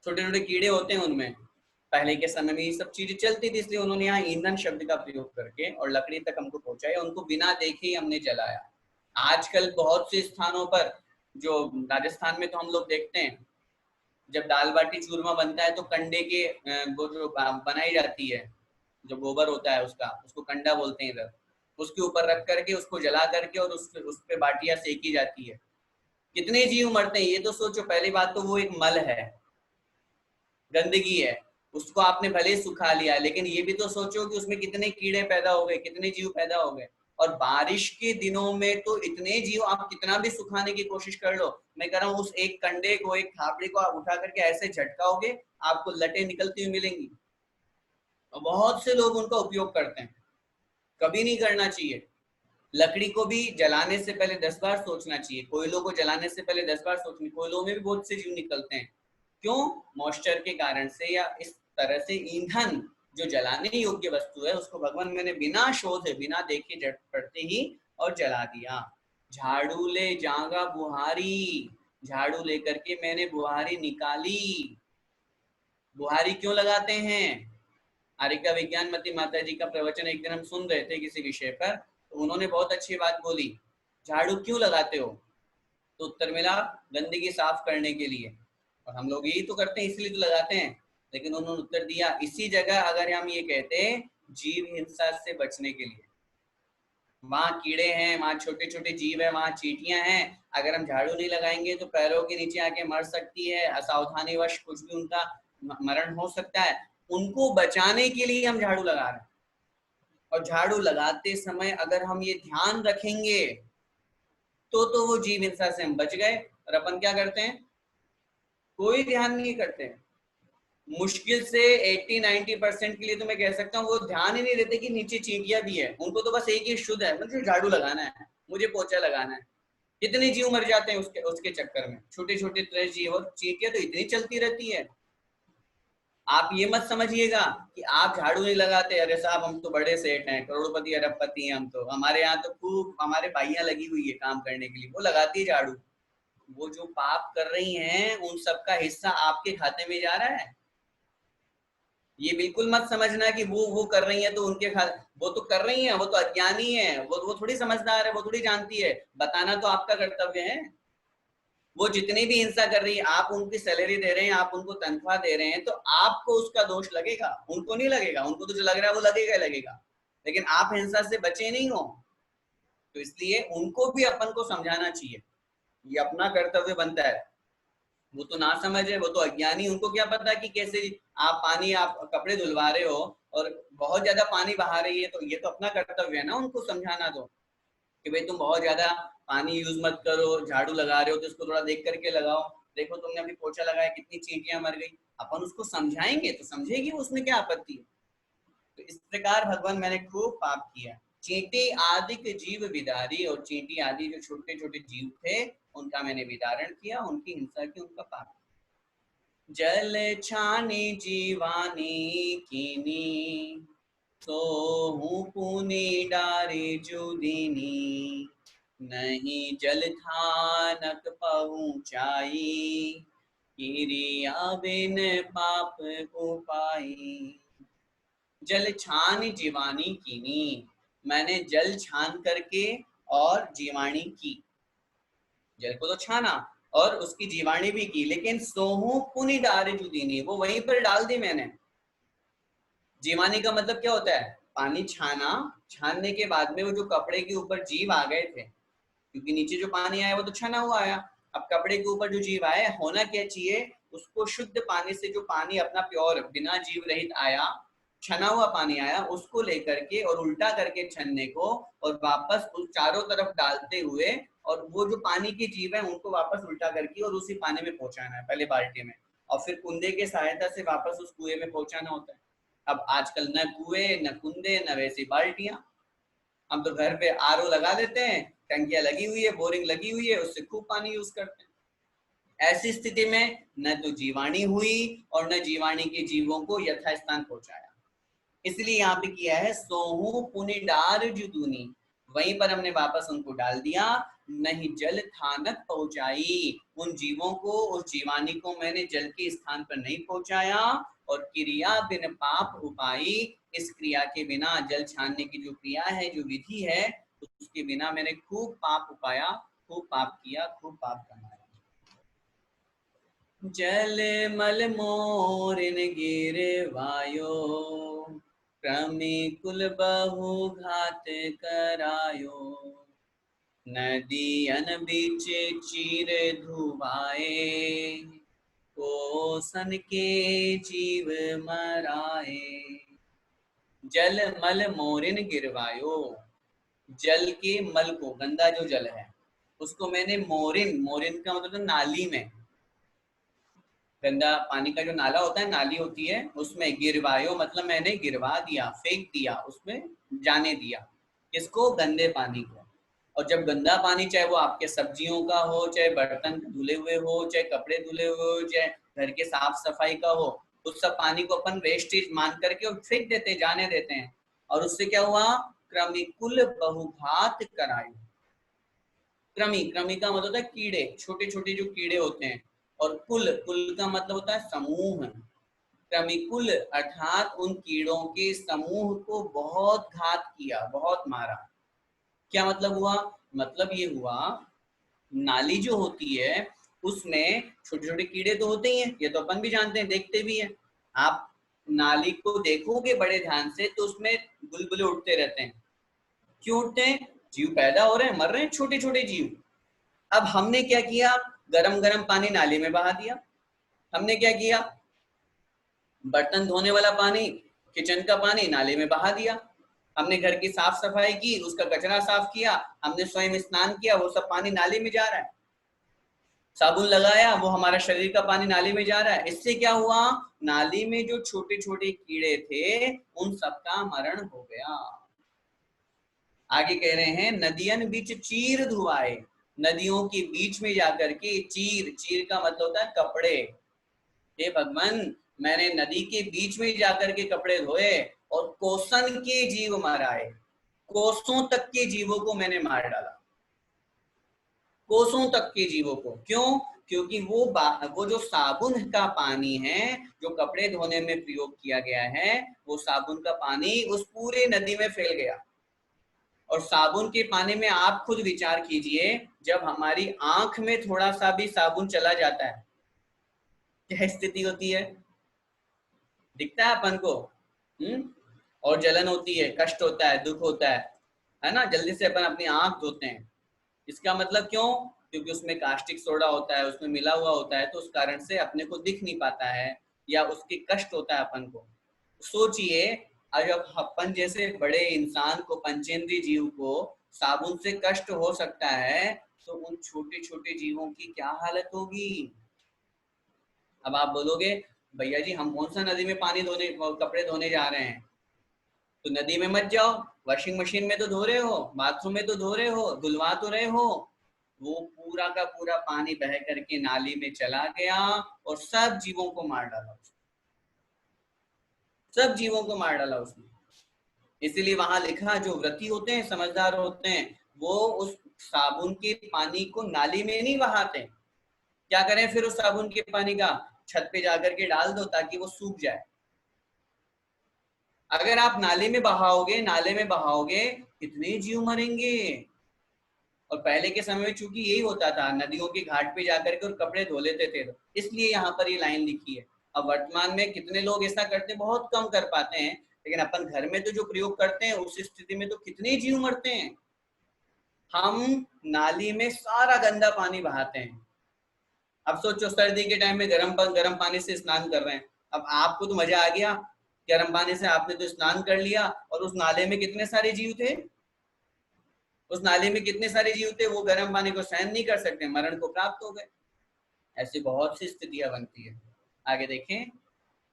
छोटे छोटे कीड़े होते हैं उनमें। पहले के समय में ये सब चीजें चलती थी, इसलिए उन्होंने यहाँ ईंधन शब्द का प्रयोग करके और लकड़ी तक हमको पहुंचाया, उनको बिना देखे ही हमने जलाया। आजकल बहुत से स्थानों पर, जो राजस्थान में तो हम लोग देखते हैं, जब दाल बाटी चूरमा बनता है तो कंडे के वो जो बनाई जाती है, जो गोबर होता है उसका, उसको कंडा बोलते हैं इधर, उसके ऊपर रख करके उसको जला करके और उस पे बाटियां सेकी जाती है। कितने जीव मरते हैं ये तो सोचो। पहली बात तो वो एक मल है, गंदगी है, उसको आपने भले ही सुखा लिया, लेकिन ये भी तो सोचो कि उसमें कितने कीड़े पैदा हो गए, कितने जीव पैदा हो गए। और बारिश के दिनों में तो इतने जीव, आप कितना भी सुखाने की कोशिश कर लो, मैं कह रहा हूँ उस एक कंडे को, एक खापड़े को आप उठा करके ऐसे झटकाओगे, आपको लटें निकलती हुई मिलेंगी। और बहुत से लोग उनका उपयोग करते हैं, कभी नहीं करना चाहिए। लकड़ी को भी जलाने से पहले 10 बार सोचना चाहिए, कोयलों को जलाने से पहले 10 बार सोचना। कोयलों में भी बहुत से जीव निकलते हैं, क्यों? मॉइस्चर के कारण से, या इस तरह से ईंधन जो जलाने योग्य वस्तु है उसको भगवान मैंने बिना शोधे, बिना देखे झट पड़ते ही और जला दिया। झाड़ू ले जागा बुहारी, झाड़ू लेकर के मैंने बुहारी निकाली। बुहारी क्यों लगाते हैं? आरिका विज्ञानमती माता जी का प्रवचन एक दिन हम सुन रहे थे किसी विषय पर, तो उन्होंने बहुत अच्छी बात बोली, झाड़ू क्यों लगाते हो? तो उत्तर मिला, गंदगी साफ करने के लिए। और हम लोग यही तो करते हैं, इसलिए तो लगाते हैं। लेकिन उन्होंने उत्तर दिया, इसी जगह अगर हम ये कहते जीव हिंसा से बचने के लिए, वहां कीड़े हैं, वहां छोटे छोटे जीव है, वहां चींटियां हैं, अगर हम झाड़ू नहीं लगाएंगे तो पैरों के नीचे आके मर सकती है, असावधानीवश कुछ भी उनका मरण हो सकता है। उनको बचाने के लिए हम झाड़ू लगा रहे हैं। और झाड़ू लगाते समय अगर हम ये ध्यान रखेंगे तो वो जीव हिंसा से हम बच गए। और अपन क्या करते हैं? कोई ध्यान नहीं करते। मुश्किल से 80-90% के लिए तो मैं कह सकता हूँ वो ध्यान ही नहीं देते कि नीचे चींटियां भी है। उनको तो बस एक ही शुद्ध है, मुझे झाड़ू लगाना है, मुझे पोछा लगाना है। कितने जीव मर जाते हैं उसके उसके चक्कर में, छोटे छोटे त्रैश जीव। और चींटियां तो इतनी चलती रहती है। आप ये मत समझिएगा कि आप झाड़ू नहीं लगाते, अरे साहब हम तो बड़े सेठ हैं, करोड़पति अरबपति हैं हम तो, हमारे यहाँ तो खूब हमारे भाइयां लगी हुई है काम करने के लिए, वो लगाती है झाड़ू। वो जो पाप कर रही हैं उन सबका हिस्सा आपके खाते में जा रहा है। ये बिल्कुल मत समझना कि वो कर रही है तो उनके वो तो कर रही है, वो तो अज्ञानी है, वो थोड़ी समझदार है, वो थोड़ी जानती है। बताना तो आपका कर्तव्य है। वो जितनी भी हिंसा कर रही है, आप उनकी सैलरी दे रहे हैं, आप उनको तनख्वाह दे रहे हैं, तो आपको उसका दोष लगेगा, उनको नहीं लगेगा। उनको तो जो लग रहा है वो लगेगा ही लगेगा, लेकिन आप हिंसा से बचे नहीं हो। तो इसलिए उनको भी अपन को समझाना चाहिए, ये अपना कर्तव्य बनता है। वो तो ना समझ है, वो तो अज्ञानी, उनको क्या पता कि कैसे आप कपड़े धुलवा रहे हो और बहुत ज्यादा पानी बहा रही है, तो ये तो अपना कर्तव्य है ना उनको समझाना। तो कि भाई तुम बहुत ज्यादा पानी यूज मत करो, झाड़ू लगा रहे हो तो इसको थोड़ा देख करके लगाओ, देखो तुमने अभी पोछा लगाया कितनी चींटियां मर गई। अपन उसको समझाएंगे तो समझेगी, उसमें क्या आपत्ति है। तो इस प्रकार भगवान मैंने खूब पाप किया। चींटी आदि के जीव विदारी, और चींटी आदि जो छोटे छोटे जीव थे उनका मैंने विदारण किया, उनकी हिंसा की, उनका पाप। जल छानी जीवानी कीनी, सोहू पुनि डारे जुदिनी, नहीं जल थानक पहुँचाई, किरिया बिन पाप उपाई। जल छान जीवानी कीनी, मैंने जल छान करके और जीवाणी की। जल को तो छाना और उसकी जीवाणी भी की, लेकिन सोहू पुनि डारे जुदीनी, वो वहीं पर डाल दी मैंने। जीवानी का मतलब क्या होता है? पानी छाना, छानने के बाद में वो जो कपड़े के ऊपर जीव आ गए थे, क्योंकि नीचे जो पानी आया वो तो छना हुआ आया, अब कपड़े के ऊपर जो जीव आया, होना क्या चाहिए, उसको शुद्ध पानी से, जो पानी अपना प्योर बिना जीव रहित आया, छना हुआ पानी आया, उसको लेकर के और उल्टा करके छन्ने को और वापस उस चारों तरफ डालते हुए, और वो जो पानी के जीव है उनको वापस उल्टा करके और उसी पानी में पहुंचाना है, पहले बाल्टी में, और फिर कुंदे के सहायता से वापस उस कुएं में पहुंचाना होता है। अब आजकल न कुएं, न कुंदे, न वैसी बाल्टियां, हम तो घर पे आरओ लगा देते हैं, टंकियां लगी हुई है, बोरिंग लगी हुई है, उससे खूब पानी यूज करते हैं। ऐसी स्थिति में न तो जीवाणी हुई और न जीवाणी के जीवों को यथास्थान पहुंचाया। इसलिए यहाँ पे किया है सोहू पुनि डार जुदूनी, वहीं पर हमने वापस उनको डाल दिया। नहीं जल थानक पहुंचाई। उन जीवों को, उस जीवानी को मैंने जल के स्थान पर नहीं पहुंचाया। और क्रिया बिन पाप उपाई, इस क्रिया के बिना, जल छानने की जो क्रिया है, जो विधि है, उसके बिना मैंने खूब पाप उपाया, खूब पाप किया, खूब पाप कमाया। जल मल मोरिन गिर वायो, क्रमि कुल बहु घात करायो। नदियन बीच चीर धुआए, कोसन के जीव मराए। जल मल मोरिन गिरवायो, जल के मल को, गंदा जो जल है उसको मैंने मोरिन, मोरिन का मतलब नाली में, गंदा पानी का जो नाला होता है, नाली होती है, उसमें गिरवायो मतलब मैंने गिरवा दिया, फेंक दिया, उसमें जाने दिया। किसको? गंदे पानी को। और जब गंदा पानी, चाहे वो आपके सब्जियों का हो, चाहे बर्तन धुले हुए हो, चाहे कपड़े धुले हुए हो, चाहे घर के साफ सफाई का हो, उस सब पानी को अपन वेस्टेज मान करके और फेंक देते, जाने देते हैं। और उससे क्या हुआ? क्रमिकुल बहुघात करायु। क्रमी, क्रमी का मतलब होता है कीड़े, छोटे छोटे जो कीड़े होते हैं। और कुल, कुल का मतलब होता है समूह। क्रमिकुल अर्थात उन कीड़ों के समूह को बहुत घात किया, बहुत मारा। क्या मतलब हुआ? मतलब ये हुआ, नाली जो होती है उसमें छोटे छोटे कीड़े तो होते ही हैं, ये तो अपन भी जानते हैं, देखते भी हैं। आप नाली को देखोगे बड़े ध्यान से तो उसमें बुलबुले उठते रहते हैं। क्यों उठते हैं? जीव पैदा हो रहे हैं, मर रहे हैं छोटे छोटे जीव। अब हमने क्या किया? गरम गरम पानी नाली में बहा दिया। हमने क्या किया? बर्तन धोने वाला पानी, किचन का पानी नाले में बहा दिया। हमने घर की साफ सफाई की, उसका कचरा साफ किया, हमने स्वयं स्नान किया, वो सब पानी नाली में जा रहा है। साबुन लगाया, वो हमारा शरीर का पानी नाली में जा रहा है। इससे क्या हुआ? नाली में जो छोटे छोटे कीड़े थे उन सबका मरण हो गया। आगे कह रहे हैं, नदियन बीच चीर धुआए, नदियों के बीच में जाकर के चीर, चीर का मतलब होता है कपड़े। हे भगवान, मैंने नदी के बीच में जाकर के कपड़े धोए और कोसन के जीव माराए। कोसों तक के जीवों को मैंने मार डाला, कोसों तक के जीवों को। क्यों? क्योंकि वो जो साबुन का पानी है, जो कपड़े धोने में प्रयोग किया गया है, वो साबुन का पानी उस पूरे नदी में फैल गया। और साबुन के पानी में आप खुद विचार कीजिए, जब हमारी आंख में थोड़ा सा भी साबुन चला जाता है, क्या स्थिति होती है? दिखता है अपन को? और जलन होती है, कष्ट होता है, दुख होता है ना? जल्दी से अपन अपनी आंख धोते हैं। इसका मतलब क्यों? क्योंकि उसमें कास्टिक सोडा होता है, उसमें मिला हुआ होता है, तो उस कारण से अपने को दिख नहीं पाता है, या उसके कष्ट होता है अपन को। सोचिए, अगर अपन जैसे बड़े इंसान को, पंचेंद्रीय जीव को साबुन से कष्ट हो सकता है, तो उन छोटे छोटे जीवों की क्या हालत होगी? अब आप बोलोगे, भैया जी हम कौन सा नदी में पानी धोने, कपड़े धोने जा रहे हैं? तो नदी में मत जाओ, वॉशिंग मशीन में तो धो रहे हो, बाथरूम में तो धो रहे हो, धुलवा तो रहे हो। वो पूरा का पूरा पानी बह करके नाली में चला गया और सब जीवों को मार डाला, सब जीवों को मार डाला उसने। इसीलिए वहां लिखा, जो व्रती होते हैं, समझदार होते हैं, वो उस साबुन के पानी को नाली में नहीं बहाते। क्या करें फिर उस साबुन के पानी का? छत पे जाकर के डाल दो ताकि वो सूख जाए। अगर आप नाले में बहाओगे, नाले में बहाओगे, कितने जीव मरेंगे। और पहले के समय में चूंकि यही होता था, नदियों के घाट पे जाकर के और कपड़े धो लेते थे, इसलिए यहाँ पर ये लाइन लिखी है। अब वर्तमान में कितने लोग ऐसा करते हैं? बहुत कम कर पाते हैं, लेकिन अपन घर में तो जो प्रयोग करते हैं, उस स्थिति में तो कितने जीव मरते हैं। हम नाली में सारा गंदा पानी बहाते हैं। अब सोचो, सर्दी के टाइम में गर्म पानी से स्नान कर रहे हैं। अब आपको तो मजा आ गया, गर्म पानी से आपने तो स्नान कर लिया, और उस नाले में कितने सारे जीव थे, उस नाले में कितने सारे जीव थे, वो गर्म पानी को सहन नहीं कर सकते, मरण को प्राप्त हो गए। ऐसी बहुत सी स्थितियां बनती है। आगे देखें,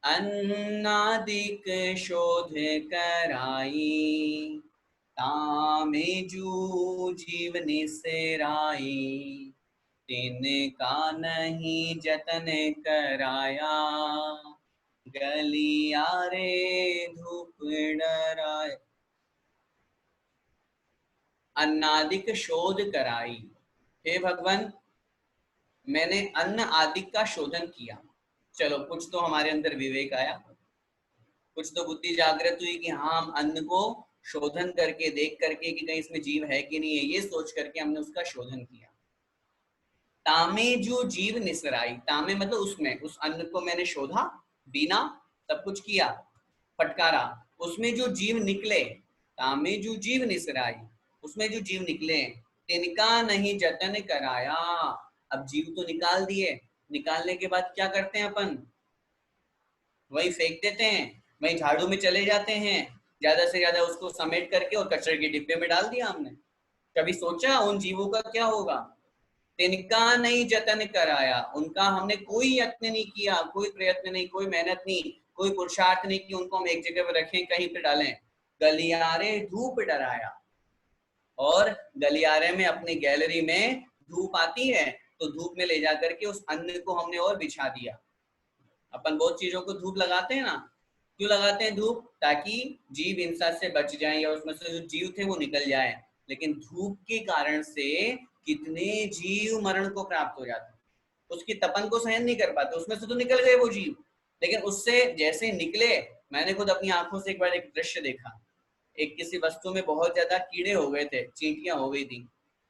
अन्नादिक शोध कराई, तामे जू जीव निसराई, तिनका नहीं जतन कराया, गलिया रे धूप डराय। अन्नादिक शोध कराई, हे भगवान, मैंने अन्न आदि का शोधन किया। चलो कुछ तो हमारे अंदर विवेक आया, कुछ तो बुद्धि जागृत हुई कि हाँ हम अन्न को शोधन करके देख करके कि कहीं इसमें जीव है कि नहीं है, ये सोच करके हमने उसका शोधन किया। तामे जो जीव निसराई, तामे मतलब उसमें, उस अन्न को मैंने शोधा, बीना, सब कुछ किया, फटकारा, उसमें जो जीव निकले, तामे जो जीव निसराई, उसमें जो जीव निकले, तिनका नहीं जतन कराया। अब जीव तो निकाल दिए, निकालने के बाद क्या करते हैं अपन, वही फेंक देते हैं, वही झाड़ू में चले जाते हैं, ज्यादा से ज्यादा उसको समेट करके और कचरे के डिब्बे में डाल दिया हमने। कभी सोचा उन जीवों का क्या होगा? तिनका नहीं जतन कराया, उनका हमने कोई यत्न नहीं किया, कोई प्रयत्न नहीं, कोई मेहनत नहीं, कोई पुरुषार्थ नहीं कि उनको हम एक जगह पर रखें, कहीं पे डालें। गलियारे धूप डराया, और गलियारे में अपनी गैलरी में धूप आती है तो धूप में ले जाकर के उस अन्न को हमने और बिछा दिया। अपन बहुत चीजों को धूप लगाते हैं ना, क्यों लगाते हैं धूप? ताकि जीव हिंसा से बच जाए या उसमें से जो जीव थे वो निकल जाए। लेकिन धूप के कारण से कितने जीव मरण को प्राप्त हो जाते हैं, उसकी तपन को सहन नहीं कर पाते, उसमें से तो निकल गए वो जीव, लेकिन उससे जैसे निकले, मैंने खुद अपनी आंखों से एक बार एक दृश्य देखा, एक किसी वस्तु में बहुत ज्यादा कीड़े हो गए थे, चींटियां हो गई थी,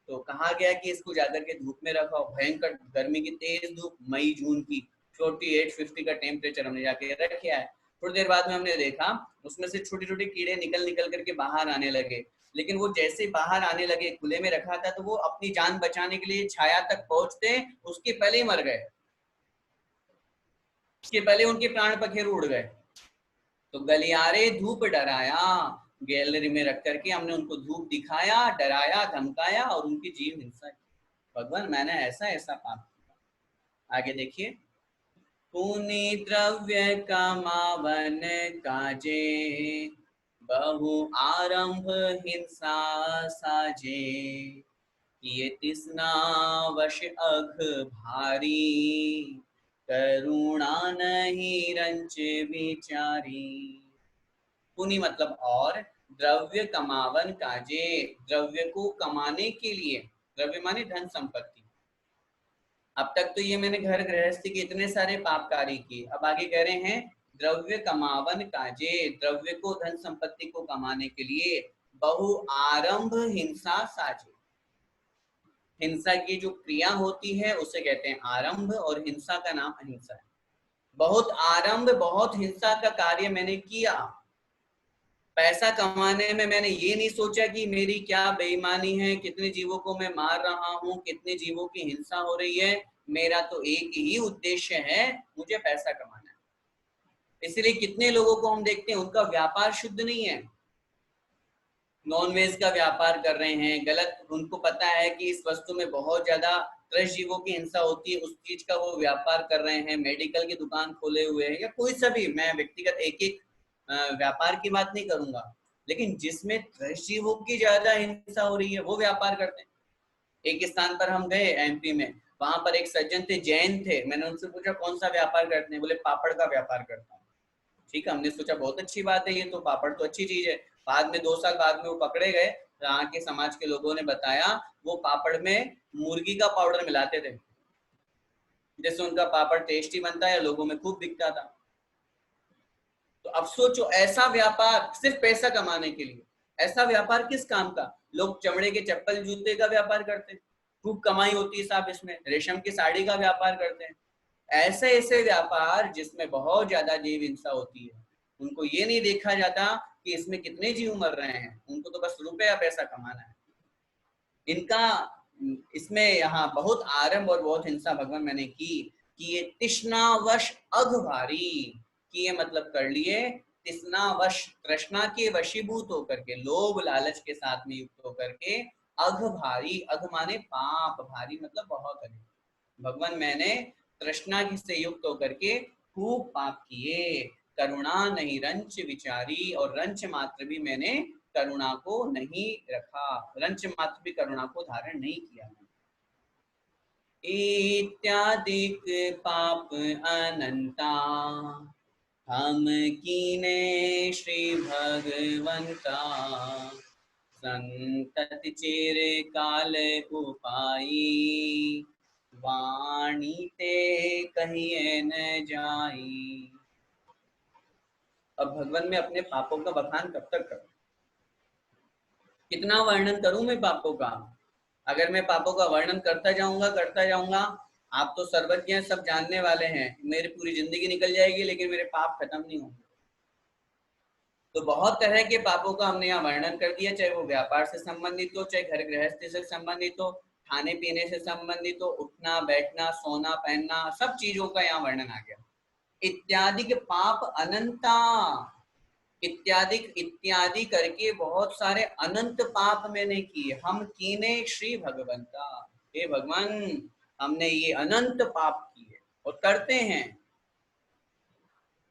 तो कहा गया कि इसको जाकर के धूप में रखो, भयंकर गर्मी की तेज धूप, मई जून की, 48-50 का टेम्परेचर, हमने जाके रखे है। थोड़ी देर बाद में हमने देखा उसमें से छोटे छोटे कीड़े निकल निकल करके बाहर आने लगे, लेकिन वो जैसे बाहर आने लगे, खुले में रखा था, तो वो अपनी जान बचाने के लिए छाया तक पहुंचते उसके पहले ही मर गए, उसके पहले उनके प्राण पखेरु उड़ गए। तो गलियारे धूप डराया, गैलरी में रख करके हमने उनको धूप दिखाया, डराया, धमकाया और उनकी जीव हिंसा की। भगवान मैंने ऐसा ऐसा पाप किया। आगे देखिए, पुनि द्रव्य कमावन काजे, बहु आरंभ हिंसा साजे, किए तिसना वश अघ भारी, करुणा नहीं रंच विचारी। पुनि मतलब और, द्रव्य कमावन काजे, द्रव्य को कमाने के लिए, द्रव्य माने धन संपत्ति। अब तक तो ये मैंने घर गृहस्थी के इतने सारे पाप कार्य किए, अब आगे कह रहे हैं द्रव्य कमावन काजे, द्रव्य को, धन संपत्ति को कमाने के लिए, बहु आरंभ हिंसा साजे। हिंसा की जो क्रिया होती है उसे कहते हैं आरंभ, और हिंसा का नाम अहिंसा है। बहुत आरंभ, बहुत हिंसा का कार्य मैंने किया। पैसा कमाने में मैंने ये नहीं सोचा कि मेरी क्या बेईमानी है, कितने जीवों को मैं मार रहा हूँ, कितने जीवों की हिंसा हो रही है। मेरा तो एक ही उद्देश्य है, मुझे पैसा कमाना है। इसलिए कितने लोगों को हम देखते हैं उनका व्यापार शुद्ध नहीं है, नॉनवेज का व्यापार कर रहे हैं, गलत, उनको पता है कि इस वस्तु में बहुत ज्यादा त्रस्त जीवों की हिंसा होती है, उस चीज का वो व्यापार कर रहे हैं, मेडिकल की दुकान खोले हुए हैं, या कोई सा भी, मैं व्यक्तिगत एक एक व्यापार की बात नहीं करूंगा, लेकिन जिसमें त्रस्त जीवों की ज्यादा हिंसा हो रही है वो व्यापार करते हैं। एक स्थान पर हम गए एमपी में, वहां पर एक सज्जन थे, जैन थे, मैंने उनसे पूछा कौन सा व्यापार करते हैं, बोले पापड़ का व्यापार करता हूँ। ठीक है, हमने सोचा बहुत अच्छी बात है, ये तो पापड़ तो अच्छी चीज है। बाद में 2 साल बाद में वो पकड़े गए, यहाँ के समाज के लोगों ने बताया वो पापड़ में मुर्गी का पाउडर मिलाते थे, जैसे उनका पापड़ टेस्टी बनता है, लोगों में खूब बिकता था। तो अब सोचो, ऐसा व्यापार सिर्फ पैसा कमाने के लिए, ऐसा व्यापार किस काम का? लोग चमड़े के चप्पल जूते का व्यापार करते हैं, खूब कमाई होती है साहब इसमें, रेशम की साड़ी का व्यापार करते हैं। ऐसे ऐसे व्यापार जिसमें बहुत ज्यादा जीव हिंसा होती है, उनको ये नहीं देखा जाता कि इसमें कितने जीव मर रहे हैं, उनको तो बस रुपया पैसा कमाना है। इनका इसमें यहाँ बहुत आरंभ और बहुत हिंसा भगवान मैंने की कि ये तृष्णावश अघ भारी, कि ये मतलब कर लिए तृष्णावश, तृष्णा के वशीभूत होकर के, लोभ लालच के साथ में युक्त होकर के, अघ भारी, अघ माने पाप, भारी मतलब बहुत अधिक। भगवान मैंने तृष्णा से युक्त होकर के खूब पाप किए, करुणा नहीं रंच विचारी, और रंच मात्र भी मैंने करुणा को नहीं रखा, रंच मात्र भी करुणा को धारण नहीं किया। इत्यादिक पाप अनंता, हम कीने श्री भगवंता, संतति चिरकाल उपाई, वाणी ते कहिए न जाई। अब भगवान में अपने पापों का बखान कब तक करूं? कितना वर्णन करूं मैं पापों का? अगर मैं पापों का वर्णन करता जाऊंगा, आप तो सर्वज्ञ हैं, सब जानने वाले हैं, मेरी पूरी जिंदगी निकल जाएगी लेकिन मेरे पाप खत्म नहीं होंगे। तो बहुत तरह के पापों का हमने यहाँ वर्णन कर दिया, चाहे वो व्यापार से संबंधित हो, चाहे घर गृहस्थी से संबंधित हो, खाने पीने से संबंधित हो, उठना बैठना सोना पहनना, सब चीजों का यहाँ वर्णन आ गया। इत्यादि के पाप अनंता, इत्यादि इत्यादि करके बहुत सारे अनंत पाप मैंने किए, हम कीने श्री भगवंता, हे भगवान हमने ये अनंत पाप किए और करते हैं।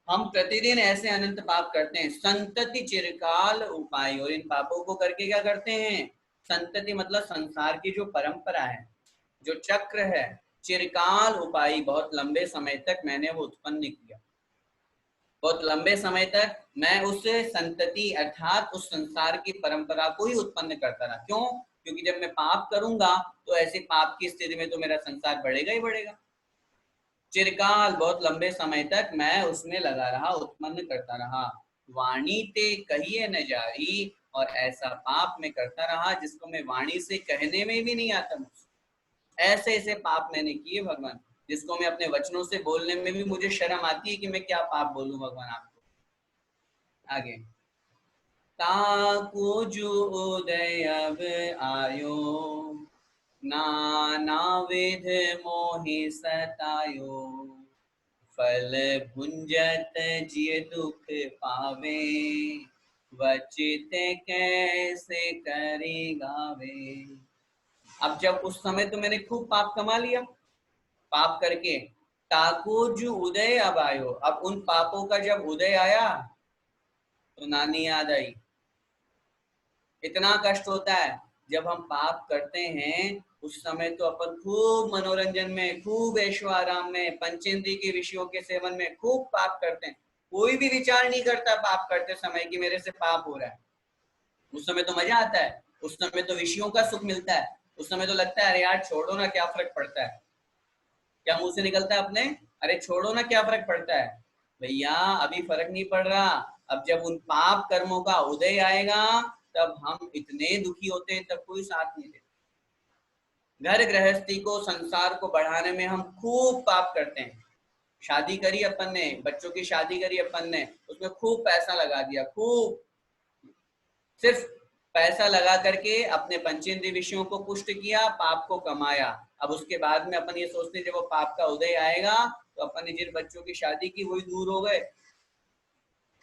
हम प्रतिदिन ऐसे अनंत पाप करते हैं। संतति चिरकाल उपाय, और इन पापों को करके क्या करते हैं? संतति मतलब संसार की जो परंपरा है, जो चक्र है, चिरकाल उपाय, बहुत लंबे समय तक मैंने वो उत्पन्न किया, बहुत लंबे समय तक मैं उस संतति अर्थात उस संसार की परंपरा को ही उत्पन्न करता रहा। क्यों? क्योंकि जब मैं पाप करूंगा तो ऐसे पाप की स्थिति में तो मेरा संसार बढ़ेगा ही बढ़ेगा। चिरकाल बहुत लंबे समय तक मैं उसमें लगा रहा, उत्पन्न करता रहा। वाणी ते कहिए न जाई, और ऐसा पाप मैं करता रहा जिसको मैं वाणी से कहने में भी नहीं आता मुझसे। ऐसे ऐसे पाप मैंने किए भगवान, जिसको मैं अपने वचनों से बोलने में भी मुझे शर्म आती है कि मैं क्या पाप बोलूं भगवान आपको। आगे, ताकू जो उदय अब आयो, नाना विध मोहि सतायो, फल भुंजत जिय दुख पावे, वचित कैसे करी गावे। अब जब उस समय तो मैंने खूब पाप कमा लिया, पाप करके ताको जो उदय अब आयो, अब उन पापों का जब उदय आया तो नानी याद आई। इतना कष्ट होता है जब हम पाप करते हैं, उस समय तो अपन खूब मनोरंजन में, खूब ऐशो आराम में, पंचेंद्रिय के विषयों के सेवन में खूब पाप करते हैं। कोई भी विचार नहीं करता पाप करते समय कि मेरे से पाप हो रहा है। उस समय तो मजा आता है, उस समय तो विषयों का सुख मिलता है, उस समय तो लगता है अरे यार छोड़ो ना, क्या फर्क पड़ता है। क्या मुंह से निकलता है अपने? अरे छोड़ो ना, क्या फर्क पड़ता है। भैया अभी फर्क नहीं पड़ रहा, अब जब उन पाप कर्मों का उदय आएगा तब हम इतने दुखी होते हैं, तब कोई साथ नहीं देता। घर गृहस्थी को, संसार को बढ़ाने में हम खूब पाप करते हैं। शादी करी अपन ने, बच्चों की शादी करी अपन ने, उसमें खूब पैसा लगा दिया, खूब सिर्फ पैसा लगा करके अपने पंचेंद्रिय विषयों को पुष्ट किया, पाप को कमाया। अब उसके बाद में अपन ये सोचते जब वो पाप का उदय आएगा तो अपन ने जिन बच्चों की शादी की वही दूर हो गए,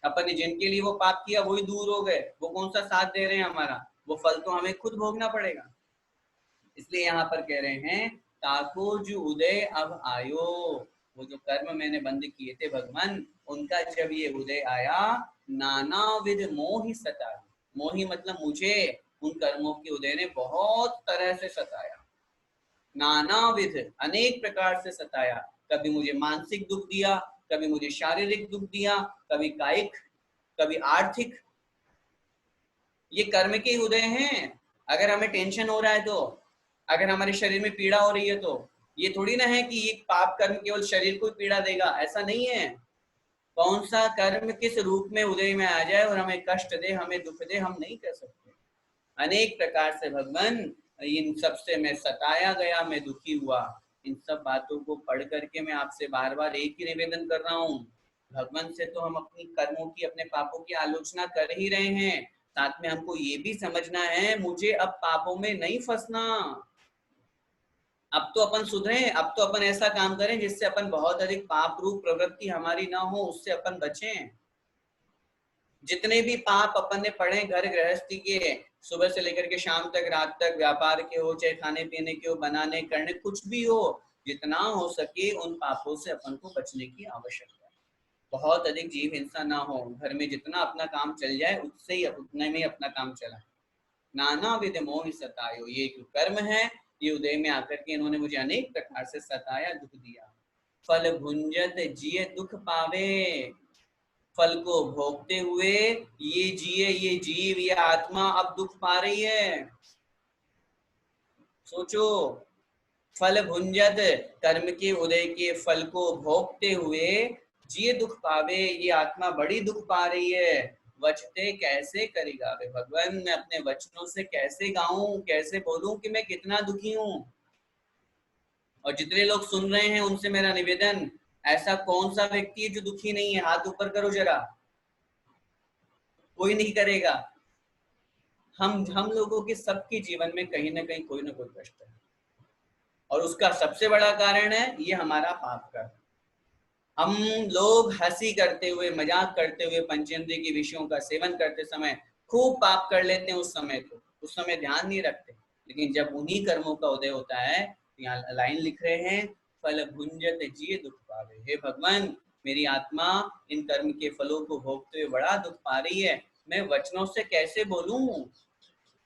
अपन ने जिनके लिए वो पाप किया वही दूर हो गए, वो कौन सा साथ दे रहे हैं हमारा, वो फल तो हमें खुद भोगना पड़ेगा। इसलिए यहाँ पर कह रहे हैं ताको जो उदय अब आयो, वो जो कर्म मैंने बंद किए थे भगवान, उनका जब ये उदय आया, नाना विध मोहि सताया। मोहि मतलब मुझे उन कर्मों के उदय ने बहुत तरह से सताया। नाना विध अनेक प्रकार से सताया, कभी मुझे मानसिक दुख दिया, कभी मुझे शारीरिक दुख दिया, कभी कायिक, कभी आर्थिक। ये कर्म के उदय हैं। अगर हमें टेंशन हो रहा है तो, अगर हमारे शरीर में पीड़ा हो रही है तो, ये थोड़ी ना है कि ये पाप कर्म केवल शरीर को पीड़ा देगा, ऐसा नहीं है। कौन सा कर्म किस रूप में उदय में आ जाए और हमें कष्ट दे, हमें दुख दे, हम नहीं कह सकते। अनेक प्रकार से भगवान इन सब से मैं सताया गया, मैं दुखी हुआ। इन सब बातों को पढ़ करके मैं आपसे बार बार एक ही निवेदन कर रहा हूँ, भगवान से तो हम अपनी कर्मों की, अपने पापों की आलोचना कर ही रहे हैं, साथ में हमको ये भी समझना है मुझे अब पापों में नहीं फंसना। अब तो अपन सुधरे, अब तो अपन ऐसा काम करें जिससे अपन बहुत अधिक पाप रूप प्रवृत्ति हमारी ना हो, उससे अपन बचें। जितने भी पाप अपन ने पढ़े घर गृहस्थी के, सुबह से लेकर के शाम तक, रात तक, व्यापार के हो चाहे खाने पीने के हो, बनाने करने कुछ भी हो, जितना हो सके उन पापों से अपन को बचने की आवश्यकता है। बहुत अधिक जीव हिंसा ना हो, घर में जितना अपना काम चल जाए उससे ही, उतने में अपना काम चला। नाना विध मोह सतायो, ये जो कर्म है ये उदय में आकर के इन्होंने मुझे अनेक प्रकार से सताया, दुख दिया। फल भुंजत जिये दुख पावे, फल को भोगते हुए ये जिए, ये जीव, ये आत्मा अब दुख पा रही है। सोचो, फल भुंजत, कर्म के उदय के फल को भोगते हुए जिए दुख पावे, ये आत्मा बड़ी दुख पा रही है। वचते कैसे करेगा वे भगवान, मैं अपने वचनों से कैसे गाऊं, कैसे बोलूं कि मैं कितना दुखी हूं। और जितने लोग सुन रहे हैं उनसे मेरा निवेदन, ऐसा कौन सा व्यक्ति है जो दुखी नहीं है? हाथ ऊपर करो जरा। कोई नहीं करेगा। हम लोगों के सबके जीवन में कहीं ना कहीं कोई ना कोई कष्ट है, और उसका सबसे बड़ा कारण है ये हमारा पाप का। हम लोग हंसी करते हुए, मजाक करते हुए पंचेंद्रिय के विषयों का सेवन करते समय खूब पाप कर लेते हैं। उस समय ध्यान नहीं रखते, लेकिन जब उन्हीं कर्मों का उदय होता है, तो यहाँ लाइन लिख रहे हैं, फल भुंजत जिए दुख पावे। हे भगवान, मेरी आत्मा इन कर्म के फलों को भोगते हुए बड़ा दुख पा रही है। मैं वचनों से कैसे बोलूं,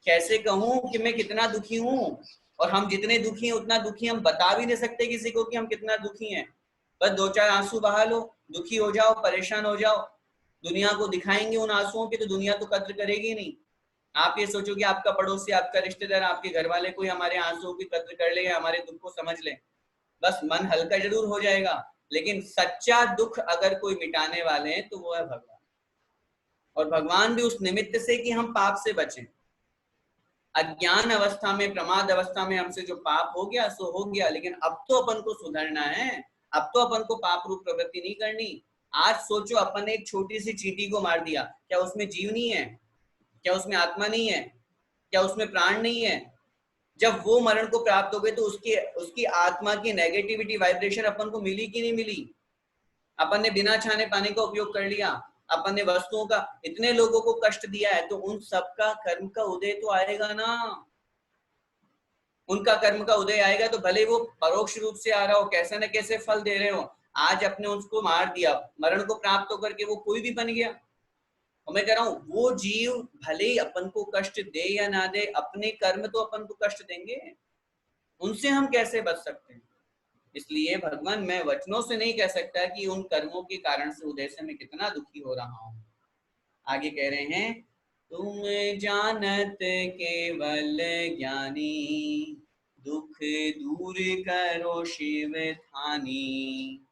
कैसे कहूं कि मैं कितना दुखी हूं। और हम जितने दुखी हैं उतना दुखी हम बता भी नहीं सकते किसी को कि हम कितना दुखी हैं। बस दो चार आंसू बहा लो, दुखी हो जाओ, परेशान हो जाओ, दुनिया को दिखाएंगे उन आंसुओं की, तो दुनिया तो कद्र करेगी नहीं। आप ये सोचो कि आपका पड़ोसी, आपका रिश्तेदार, आपके घर वाले कोई हमारे आंसुओं की कद्र कर ले, हमारे दुख को समझ ले, बस मन हल्का जरूर हो जाएगा। लेकिन सच्चा दुख अगर कोई मिटाने वाले हैं तो वो है भगवान। और भगवान भी उस निमित्त से कि हम पाप से बचें। अज्ञान अवस्था में, प्रमाद अवस्था में हमसे जो पाप हो गया सो हो गया, लेकिन अब तो अपन को सुधरना है। अब तो अपन को पाप रूप प्रवृत्ति नहीं करनी। आज सोचो, अपन ने एक छोटी सी चींटी को मार दिया, क्या उसमें जीव नहीं है? क्या उसमें आत्मा नहीं है? क्या उसमें प्राण नहीं है? जब वो मरण को प्राप्त हो गए तो उसकी उसकी आत्मा की नेगेटिविटी वाइब्रेशन अपन को मिली कि नहीं मिली? अपन ने बिना छाने पानी का उपयोग कर लिया, अपन ने वस्तुओं का इतने लोगों को कष्ट दिया है, तो उन सबका कर्म का उदय तो आएगा ना। उनका कर्म का उदय आएगा, तो भले वो परोक्ष रूप से आ रहा हो, कैसे न कैसे फल दे रहे हो। आज अपने उसको मार दिया, मरण को प्राप्त होकर के वो कोई भी बन गया। और मैं कह रहा हूं, वो जीव भले ही अपन को कष्ट दे या ना दे, अपने कर्म तो अपन को कष्ट देंगे। उनसे हम कैसे बच सकते हैं? इसलिए भगवान, मैं वचनों से नहीं कह सकता कि उन कर्मों के कारण से, उदय से मैं कितना दुखी हो रहा हूं। आगे कह रहे हैं, तुम जानत केवल ज्ञानी, दुख दूर करो शिव थानी।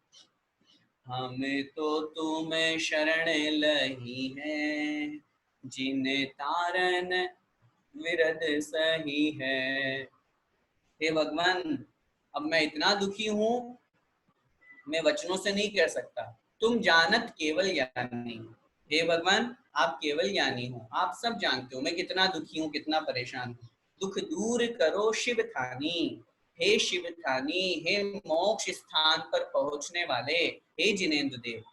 हम तो तुम शरण लही है, जिन तारन विरद सही है। हे भगवान, अब मैं इतना दुखी हूं, मैं वचनों से नहीं कह सकता। तुम जानत केवल ज्ञानी, हे भगवान आप केवल ज्ञानी हो, आप सब जानते हो मैं कितना दुखी हूँ, कितना परेशान हूँ। दुख दूर करो शिव थानी, हे शिव थानी, हे मोक्ष स्थान पर पहुंचने वाले, हे जिनेन्द्र देव,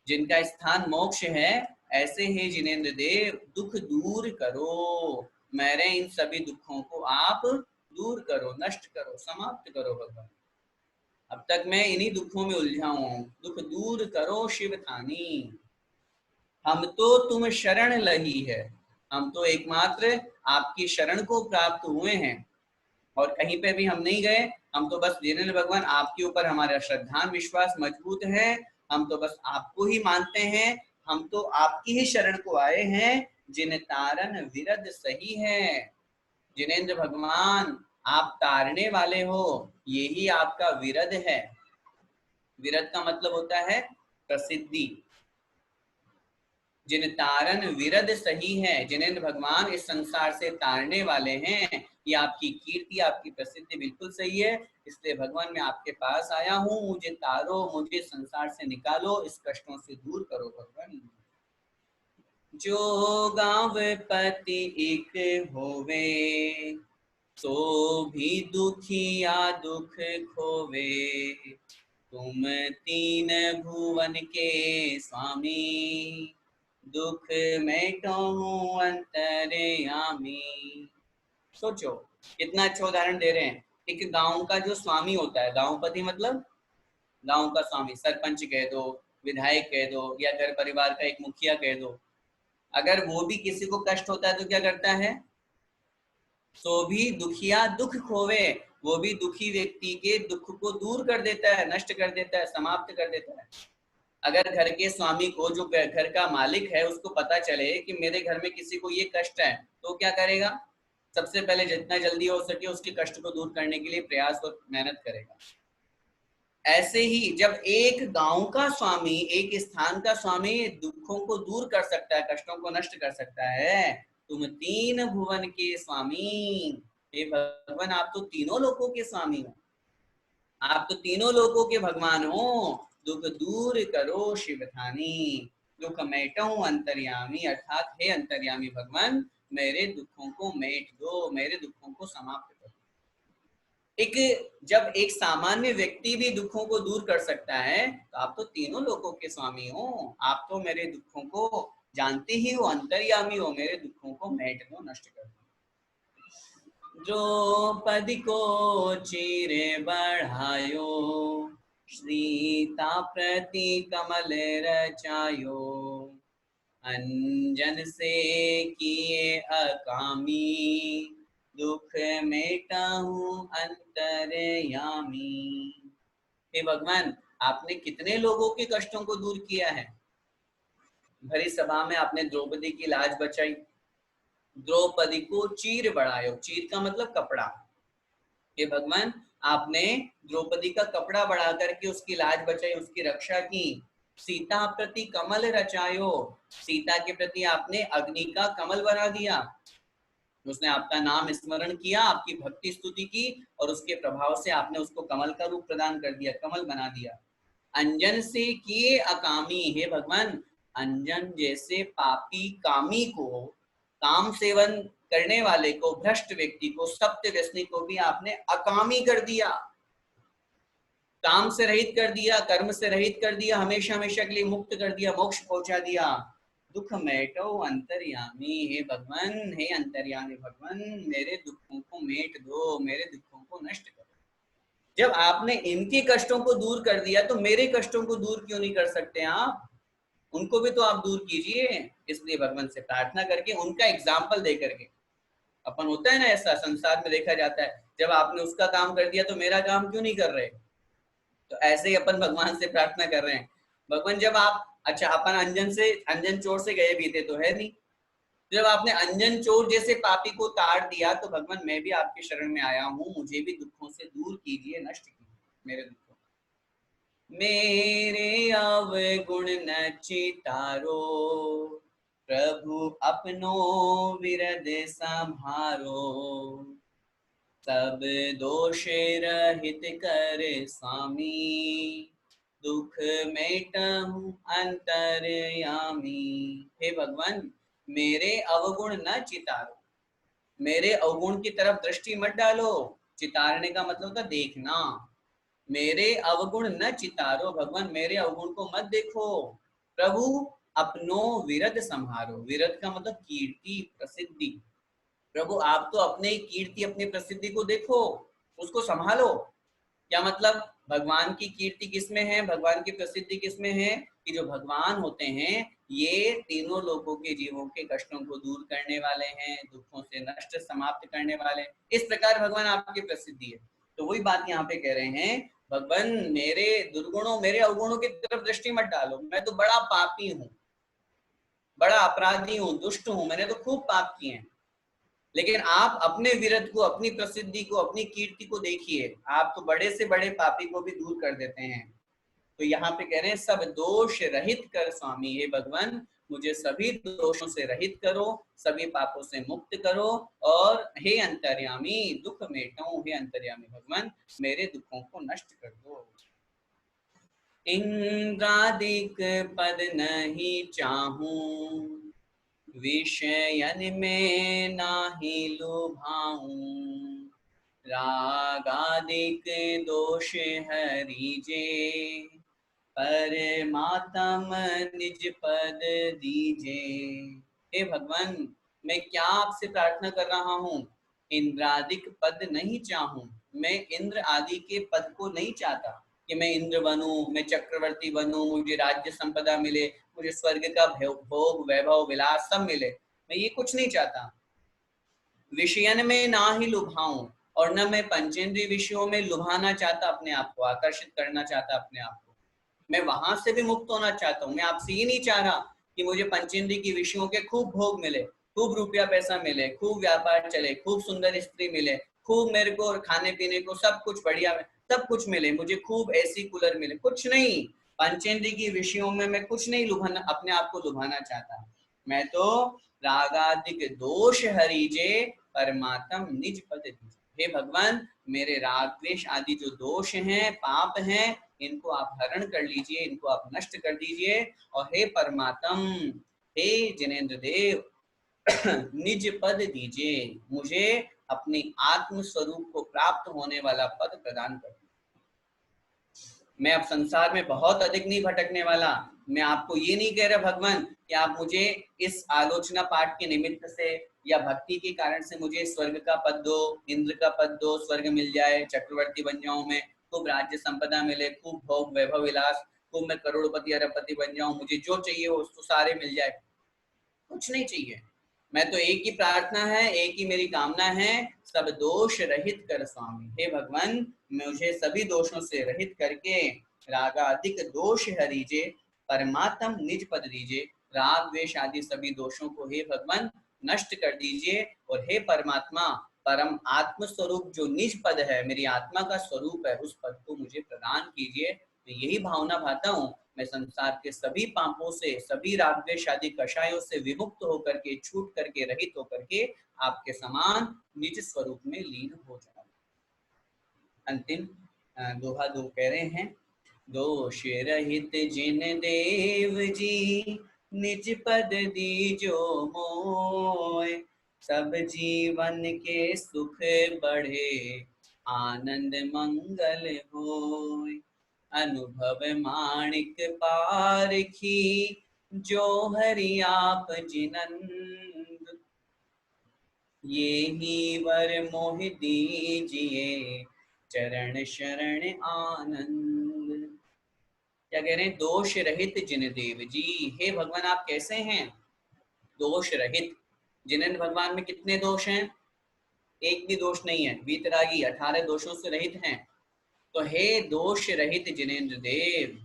जिनका स्थान मोक्ष है, ऐसे हे जिनेन्द्र देव दुख दूर करो। मेरे इन सभी दुखों को आप दूर करो, नष्ट करो, समाप्त करो भगवान। अब तक मैं इन्हीं दुखों में उलझा हूं, दुख दूर करो शिव थानी। हम तो तुम शरण लही है, हम तो एकमात्र आपकी शरण को प्राप्त हुए हैं, और कहीं पे भी हम नहीं गए। हम तो बस जिनेन्द्र भगवान आपके ऊपर हमारा श्रद्धा विश्वास मजबूत है, हम तो बस आपको ही मानते हैं, हम तो आपकी ही शरण को आए हैं, जिन तारन विरद सही है। जिनेन्द्र भगवान आप तारने वाले हो, यही आपका विरद है। विरद का मतलब होता है प्रसिद्धि। जिन तारन विरद सही है, जिनेन्द्र भगवान इस संसार से तारने वाले हैं, ये आपकी कीर्ति, आपकी प्रसिद्धि बिल्कुल सही है। इसलिए भगवान मैं आपके पास आया हूँ, मुझे तारो, मुझे संसार से निकालो, इस कष्टों से दूर करो भगवान। जो गाँव पति एक होवे, तो भी दुखिया दुख खोवे। तुम तीन भुवन के स्वामी, दुख मेटो अंतर्यामी। सोचो कितना अच्छा उदाहरण दे रहे हैं। एक गांव का जो स्वामी होता है, गांवपति मतलब गांव का स्वामी, सरपंच कह दो, विधायक कह दो, या घर परिवार का एक मुखिया कह दो, अगर वो भी किसी को कष्ट होता है तो क्या करता है? सो भी दुखिया दुख खोवे, वो भी दुखी व्यक्ति के दुख को दूर कर देता है, नष्ट कर देता है, समाप्त कर देता है। अगर घर के स्वामी को, जो घर का मालिक है, उसको पता चले कि मेरे घर में किसी को ये कष्ट है, तो क्या करेगा? सबसे पहले जितना जल्दी हो सके उसके कष्ट को दूर करने के लिए प्रयास और मेहनत करेगा। ऐसे ही जब एक गांव का स्वामी, एक स्थान का स्वामी दुखों को दूर कर सकता है, कष्टों को नष्ट कर सकता है, तुम तीन भुवन के स्वामी, हे भगवान आप तो तीनों लोकों के स्वामी हो, आप तो तीनों लोकों के भगवान हो। दुख दूर करो शिवधानी, दुख मेटऊं अंतर्यामी, अर्थात हे अंतर्यामी भगवान मेरे दुखों को मेट दो, मेरे दुखों को समाप्त करो। एक जब एक सामान्य व्यक्ति भी दुखों को दूर कर सकता है, तो आप तो तीनों लोकों के स्वामी हो, आप तो मेरे दुखों को जानते ही हो, अंतर्यामी हो, मेरे दुखों को मेट दो, नष्ट कर दो। द्रौपदी को चीरे बढ़ायो, सीता प्रति कमल रचायो, अंजन से किए अकामी, दुख मेटाऊं अंतर्यामी। हे भगवान आपने कितने लोगों के कष्टों को दूर किया है। भरी सभा में आपने द्रौपदी की लाज बचाई, द्रौपदी को चीर बढ़ायो, चीर का मतलब कपड़ा। हे भगवान आपने द्रौपदी का कपड़ा बढ़ा करके उसकी लाज बचाई, उसकी रक्षा की। सीता प्रति कमल रचायो, सीता के प्रति आपने अग्नि का कमल बना दिया, उसने आपका नाम स्मरण किया, आपकी भक्ति स्तुति की, और उसके प्रभाव से आपने उसको कमल का रूप प्रदान कर दिया, कमल बना दिया। अंजन से किए अकामी, हे भगवान अंजन जैसे पापी कामी को, काम सेवन करने वाले को, भ्रष्ट व्यक्ति को, सत्य व्यसनी को भी आपने अकामी कर दिया, काम से रहित कर दिया, कर्म से रहित कर दिया, हमेशा हमेशा के लिए मुक्त कर दिया, मोक्ष पहुंचा दिया। दुख मेटो अंतर्यामी, हे भगवान हे अंतर्यामी भगवान मेरे दुखों को मेट दो, मेरे दुखों को नष्ट करो। जब आपने इनके कष्टों को दूर कर दिया तो मेरे कष्टों को दूर क्यों नहीं कर सकते आप? उनको भी तो आप दूर कीजिए। इसलिए भगवान से प्रार्थना करके, उनका एग्जाम्पल दे करके, अपन होता है ना ऐसा संसार में देखा जाता है, जब आपने उसका काम कर दिया तो मेरा काम क्यों नहीं कर रहे? तो ऐसे ही अपन भगवान से प्रार्थना कर रहे हैं, भगवान जब आप, अच्छा अपन अंजन चोर से गए भी थे तो है नहीं, जब आपने अंजन चोर जैसे पापी को ताड़ दिया तो भगवान मैं भी आपके शरण में आया हूँ, मुझे भी दुखों से दूर कीजिए, नष्ट कीजिए मेरे दुखों। मेरे अवगुण न चितारो, प्रभु अपनो विरद संहारो, सब दोष रहित कर स्वामी, दुख मेटहु अंतर्यामी। हे भगवान मेरे अवगुण न चितारो, मेरे अवगुण की तरफ दृष्टि मत डालो। चितारने का मतलब होता देखना। मेरे अवगुण न चितारो, भगवान मेरे अवगुण को मत देखो। प्रभु अपनो विरद संहारो, विरद का मतलब कीर्ति प्रसिद्धि। प्रभु आप तो अपने कीर्ति अपनी प्रसिद्धि को देखो, उसको संभालो। क्या मतलब? भगवान की कीर्ति किसमें है, भगवान की प्रसिद्धि किसमें है? कि जो भगवान होते हैं ये तीनों लोगों के जीवों के कष्टों को दूर करने वाले हैं, दुखों से नष्ट समाप्त करने वाले, इस प्रकार भगवान आपकी प्रसिद्धि है। तो वही बात यहाँ पे कह रहे हैं, भगवान मेरे दुर्गुणों, मेरे अवगुणों की तरफ दृष्टि मत डालो। मैं तो बड़ा पापी हूँ, बड़ा अपराधी हूँ, दुष्ट हूँ, मैंने तो खूब पाप किए हैं, लेकिन आप अपने विरत को, अपनी प्रसिद्धि को, अपनी कीर्ति को देखिए, आप तो बड़े से बड़े पापी को भी दूर कर देते हैं। तो यहाँ पे कह रहे हैं सब दोष रहित कर स्वामी, हे भगवान मुझे सभी दोषों से रहित करो, सभी पापों से मुक्त करो, और हे अंतर्यामी दुख मेटाऊं, हे अंतर्यामी भगवान मेरे दुखों को नष्ट कर दो। इंद्रादिक पद नहीं चाहूं, विषयन में नाही लुभाऊं, रागादिक दोष हरिजे, परमात्म निज पद दीजे। हे भगवान मैं क्या आपसे प्रार्थना कर रहा हूँ, इंद्रादिक पद नहीं चाहूं, मैं इंद्र आदि के पद को नहीं चाहता कि मैं इंद्र बनूं, मैं चक्रवर्ती बनूं, मुझे राज्य संपदा मिले, मुझे स्वर्ग का भोग वैभव विलास सब मिले, मैं ये कुछ नहीं चाहता। विषयन में ना ही लुभाऊं, और न मैं पंचेंद्रीय विषयों में लुभाना चाहता अपने आप को, आकर्षित करना चाहता अपने आप को। मैं वहां से भी मुक्त होना चाहता हूँ। मैं आपसे ये नहीं चाह रहा कि मुझे पंचेंद्रिय की विषयों के खूब भोग मिले, खूब रुपया पैसा मिले, खूब व्यापार चले, खूब सुंदर स्त्री मिले, खूब मेरे को खाने पीने को सब कुछ बढ़िया, सब कुछ मिले, मुझे खूब एसी कूलर मिले, कुछ नहीं। पंचेंद्रिय की विषयों में मैं कुछ नहीं लुभाना, अपने आप को लुभाना चाहता। मैं तो रागादिक दोष हरिजे परमात्म निज पद दीजिए। हे भगवान, मेरे राग द्वेष आदि जो दोष हैं, पाप हैं, इनको आप हरण कर लीजिए, इनको आप नष्ट कर दीजिए। और हे परमात्म, हे जिनेन्द्र देव, निज पद दीजिए, मुझे अपनी आत्म स्वरूप को प्राप्त होने वाला पद प्रदान कर। मैं अब संसार में बहुत अधिक नहीं भटकने वाला। मैं आपको ये नहीं कह रहा भगवान कि आप मुझे इस आलोचना पाठ के निमित्त से या भक्ति के कारण से मुझे स्वर्ग का पद दो, इंद्र का पद दो, स्वर्ग मिल जाए, चक्रवर्ती बन जाऊं, मैं खूब राज्य संपदा मिले, खूब भोग वैभव विलास, खूब मैं करोड़पति अरबपति बन जाऊं, मुझे जो चाहिए वो तो सारे मिल जाए। कुछ नहीं चाहिए। मैं तो एक ही प्रार्थना है, एक ही मेरी कामना है, सब दोष रहित कर स्वामी। हे भगवान, मुझे सभी दोषों से रहित करके रागादिक दोष हरीजे, परमात्म निज पद दीजिए। राग द्वेष आदि सभी दोषों को हे भगवान नष्ट कर दीजिए। और हे परमात्मा, परम आत्म स्वरूप जो निज पद है, मेरी आत्मा का स्वरूप है, उस पद को मुझे प्रदान कीजिए। मैं यही भावना भाता हूँ। मैं संसार के सभी पापों से, सभी राग द्वेष आदि कषायों से विमुक्त होकर के, छूट करके, रहित होकर के आपके समान निज स्वरूप में लीन हो जाऊं। अंतिम दोहा दो कह रहे हैं, दोष रहित जिन देव जी, निज पद दीजो मोय, सब जीवन के सुख बढ़े, आनंद मंगल होय। अनुभव माणिक पारखी, जो हरि आप जिनंद, ये ही वर मोह दीजिए, चरण शरण आनंद। क्या कह रहे हैं? दोष रहित जिन देव जी। हे भगवान, आप कैसे हैं? दोष रहित। जिनेन्द्र भगवान में कितने दोष हैं? एक भी दोष नहीं है। वीतरागी 18 दोषों से रहित हैं। तो हे दोष रहित जिनेन्द्र देव,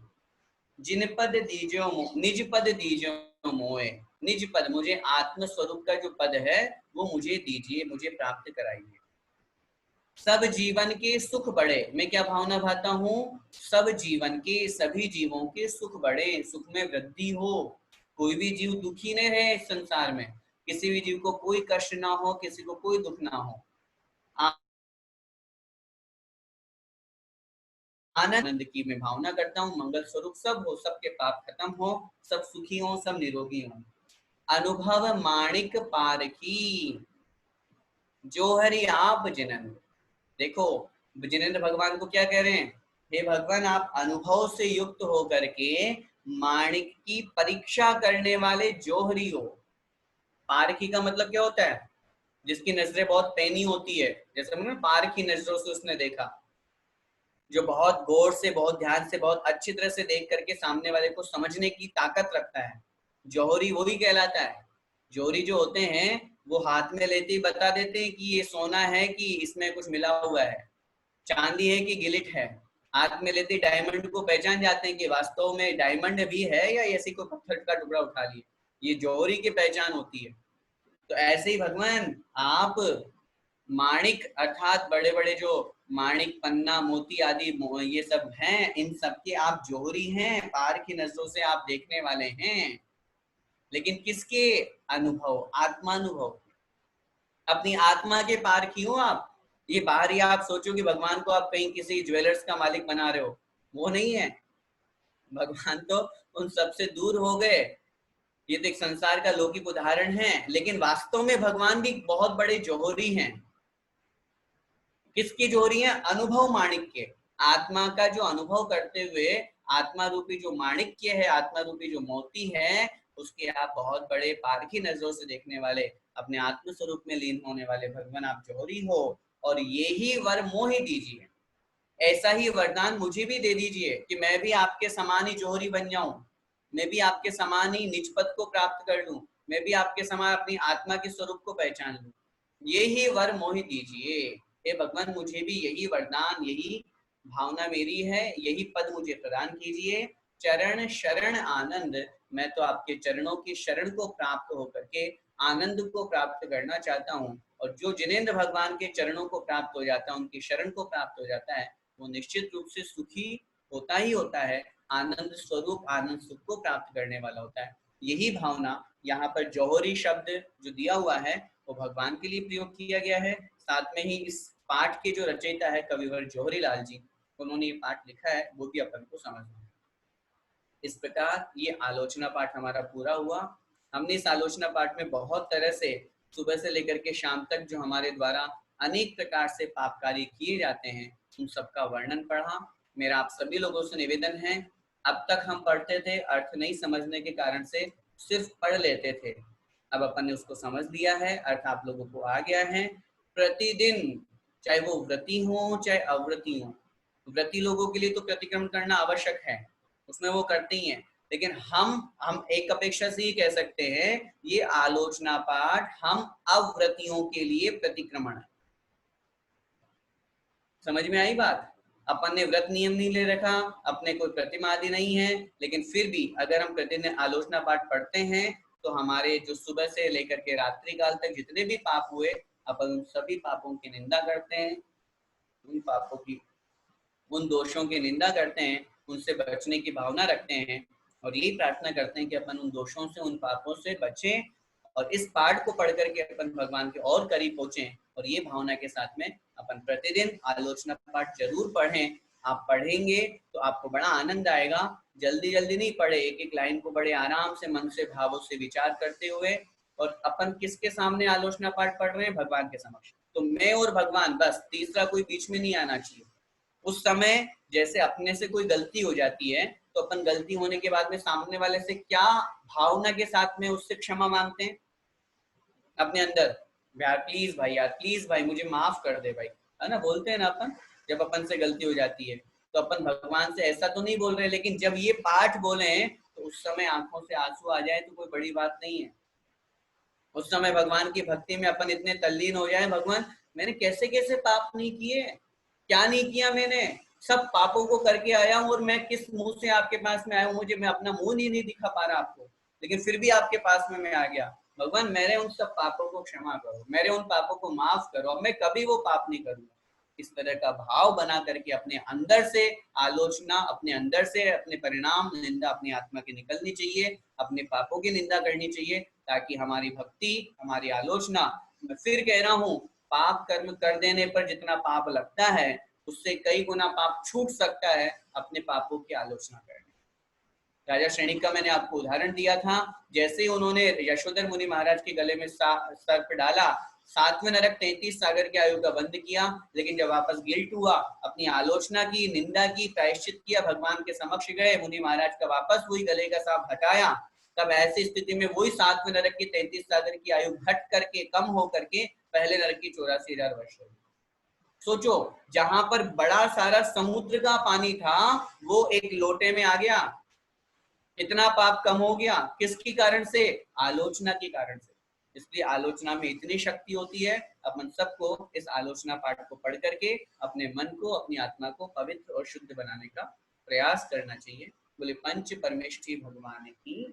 जिन पद दीजो, निज पद दीजो मोए, निज पद, मुझे आत्म स्वरूप का जो पद है वो मुझे दीजिए, मुझे प्राप्त कराइए। सब जीवन के सुख बढ़े। मैं क्या भावना भाता हूँ? सब जीवन के, सभी जीवों के सुख बढ़े, सुख में वृद्धि हो। कोई भी जीव दुखी नहीं रहे इस संसार में, किसी भी जीव को कोई कष्ट ना हो, किसी को कोई दुख ना हो। आनंद की मैं भावना करता हूँ। मंगल स्वरूप सब हो, सबके पाप खत्म हो, सब सुखी हो, सब निरोगी हो। अनुभव माणिक पारखी, जो हरि आप जिनन। देखो, जिनेन्द्र भगवान को क्या कह रहे हैं? हे भगवान, आप अनुभव से युक्त होकर के माणिक की परीक्षा करने वाले जोहरी हो। पारखी का मतलब क्या होता है? जिसकी नजरें बहुत पैनी होती है, जैसे मैंने पार की नजरों से उसने देखा, जो बहुत गौर से, बहुत ध्यान से, बहुत अच्छी तरह से देख करके सामने वाले को समझने की ताकत रखता है, जौहरी वही कहलाता है। जौहरी जो होते हैं वो हाथ में लेते ही बता देते हैं कि ये सोना है कि इसमें कुछ मिला हुआ है, चांदी है कि गिलिट है। हाथ में लेते डायमंड को पहचान जाते हैं कि वास्तव में डायमंड भी है या ऐसी कोई पत्थर का टुकड़ा उठा लिया। ये जौहरी की पहचान होती है। तो ऐसे ही भगवान, आप माणिक अर्थात बड़े बड़े जो माणिक, पन्ना, मोती आदि ये सब हैं, इन सब के आप जोहरी हैं, पार की नजरों से आप देखने वाले हैं। लेकिन किसके? अनुभव, आत्मानुभव, अपनी आत्मा के पार की हो आप। ये बाहर ही आप सोचो कि भगवान को आप कहीं किसी ज्वेलर्स का मालिक बना रहे हो, वो नहीं है। भगवान तो उन सबसे दूर हो गए। ये तो एक संसार का लौकिक उदाहरण है, लेकिन वास्तव में भगवान भी बहुत बड़े जोहरी हैं। किसकी जोहरी है? अनुभव माणिक्य, आत्मा का जो अनुभव करते हुए आत्मा रूपी जो माणिक्य है, आत्मा रूपी जो मोती है, उसके आप बहुत बड़े पारखी नजरों से देखने वाले, अपने आत्म स्वरूप में लीन होने वाले भगवान आप जोहरी हो। और ये ही वर मोहि दीजिए, ऐसा ही वरदान मुझे भी दे दीजिए कि मैं भी आपके समान ही जोहरी बन जाऊं, मैं भी आपके समान ही निज पद को प्राप्त कर लूं, मैं भी आपके समान अपनी आत्मा के स्वरूप को पहचान लूं। ये ही वर मोहि दीजिए। हे भगवान, मुझे भी यही वरदान, यही भावना मेरी है, यही पद मुझे प्रदान कीजिए। चरण शरण आनंद, मैं तो आपके चरणों की शरण को प्राप्त होकर के आनंद को प्राप्त करना चाहता हूँ। और जो जिनेंद्र भगवान के चरणों को प्राप्त हो जाता है, उनकी शरण को प्राप्त हो जाता है, वो निश्चित रूप से सुखी होता ही होता है, आनंद स्वरूप आनंद सुख को प्राप्त करने वाला होता है। यही भावना यहाँ पर जौहरी शब्द जो दिया हुआ है वो भगवान के लिए प्रयोग किया गया है। साथ में ही इस पाठ के जो रचयिता है कविवर जौहरी लाल जी, उन्होंने ये पाठ लिखा है, वो भी अपन को समझना है। इस प्रकार ये आलोचना पाठ हमारा पूरा हुआ। हमने इस आलोचना पाठ में बहुत तरह से सुबह से लेकर के शाम तक जो हमारे द्वारा अनेक प्रकार से पाप कार्य किए जाते हैं उन सबका वर्णन पढ़ा। मेरा आप सभी लोगों से निवेदन है, अब तक हम पढ़ते थे, अर्थ नहीं समझने के कारण से सिर्फ पढ़ लेते थे, अब अपन ने उसको समझ लिया है, अर्थ आप लोगों को आ गया है। प्रतिदिन चाहे वो व्रती हो चाहे अव्रती हो, व्रती लोगों के लिए तो प्रतिक्रमण करना आवश्यक है, उसमें वो करते ही हैं, लेकिन हम एक अपेक्षा से ही कह सकते हैं ये आलोचना पाठ हम अव्रतियों के लिए प्रतिक्रमण है। समझ में आई बात? अपन ने व्रत नियम नहीं ले रखा, अपने कोई प्रतिमा आदि नहीं है, लेकिन फिर भी अगर हम प्रतिदिन आलोचना पाठ पढ़ते हैं तो हमारे जो सुबह से लेकर के रात्रि काल तक जितने भी पाप हुए, अपन उन सभी पापों की निंदा करते हैं, उन पापों की, उन दोषों की निंदा करते हैं, उनसे बचने की भावना रखते हैं और यही प्रार्थना करते हैं कि अपन उन दोषों से, उन पापों से बचें और इस पाठ को पढ़ करके अपन भगवान के और करीब पहुंचे। और ये भावना के साथ में अपन प्रतिदिन आलोचना पाठ जरूर पढ़ें। आप पढ़ेंगे तो आपको बड़ा आनंद आएगा। जल्दी जल्दी नहीं पढ़े, एक एक लाइन को बड़े आराम से मन से भावों से विचार करते हुए। और अपन किसके सामने आलोचना पाठ पढ़ रहे हैं? भगवान के समक्ष। तो मैं और भगवान, बस, तीसरा कोई बीच में नहीं आना चाहिए। उस समय जैसे अपने से कोई गलती हो जाती है तो अपन गलती होने के बाद में सामने वाले से क्या भावना के साथ में उससे क्षमा मांगते हैं अपने अंदर? यार प्लीज भाई, यार प्लीज भाई, मुझे माफ कर दे भाई, है ना, बोलते हैं ना अपन जब अपन से गलती हो जाती है। तो अपन भगवान से ऐसा तो नहीं बोल रहे, लेकिन जब ये पाठ बोले तो उस समय आंखों से आंसू आ जाए तो कोई बड़ी बात नहीं है। उस समय भगवान की भक्ति में अपन इतने तल्लीन हो जाए, भगवान मैंने कैसे कैसे पाप नहीं किए, क्या नहीं किया मैंने, सब पापों को करके आया हूँ और मैं किस मुंह से आपके पास में आया हूँ, मुझे, मैं अपना मुंह नहीं दिखा पा रहा आपको, लेकिन फिर भी आपके पास में मैं आ गया। भगवान मेरे उन सब पापों को क्षमा करो, मेरे उन पापों को माफ करो, अब मैं कभी वो पाप नहीं करूंगा। इस तरह का भाव बना करके अपने अंदर से आलोचना, अपने अंदर से अपने परिणाम निंदा अपनी आत्मा की निकलनी चाहिए, अपने पापों की निंदा करनी चाहिए, ताकि हमारी भक्ति, हमारी आलोचना, मैं फिर कह रहा हूँ, पाप कर्म कर देने पर जितना पाप लगता है उससे कई गुना पाप छूट सकता है अपने पापों की आलोचना करने। राजा श्रेणिक का मैंने आपको उदाहरण दिया था, जैसे ही उन्होंने यशोधर मुनि महाराज के गले में सर्प डाला, 7वें नरक 33 सागर की आयु का बंद किया, लेकिन जब वापस गिल्ट हुआ, अपनी आलोचना की, निंदा की, प्रायश्चित किया, भगवान के समक्ष गए, मुनि महाराज का वापस वही गले का सांप हटाया, तब ऐसी स्थिति में वही 7वें नरक की 33 सागर की आयु घट करके, कम हो करके पहले नरक की 84,000 वर्ष हो। सोचो, जहां पर बड़ा सारा समुद्र का पानी था वो एक लोटे में आ गया, इतना पाप कम हो गया। किसके कारण से? आलोचना के कारण से। इसलिए आलोचना में इतनी शक्ति होती है। अपन सबको इस आलोचना पाठ को पढ़ करके अपने मन को, अपनी आत्मा को पवित्र और शुद्ध बनाने का प्रयास करना चाहिए। बोले पंच परमेष्ठी भगवान की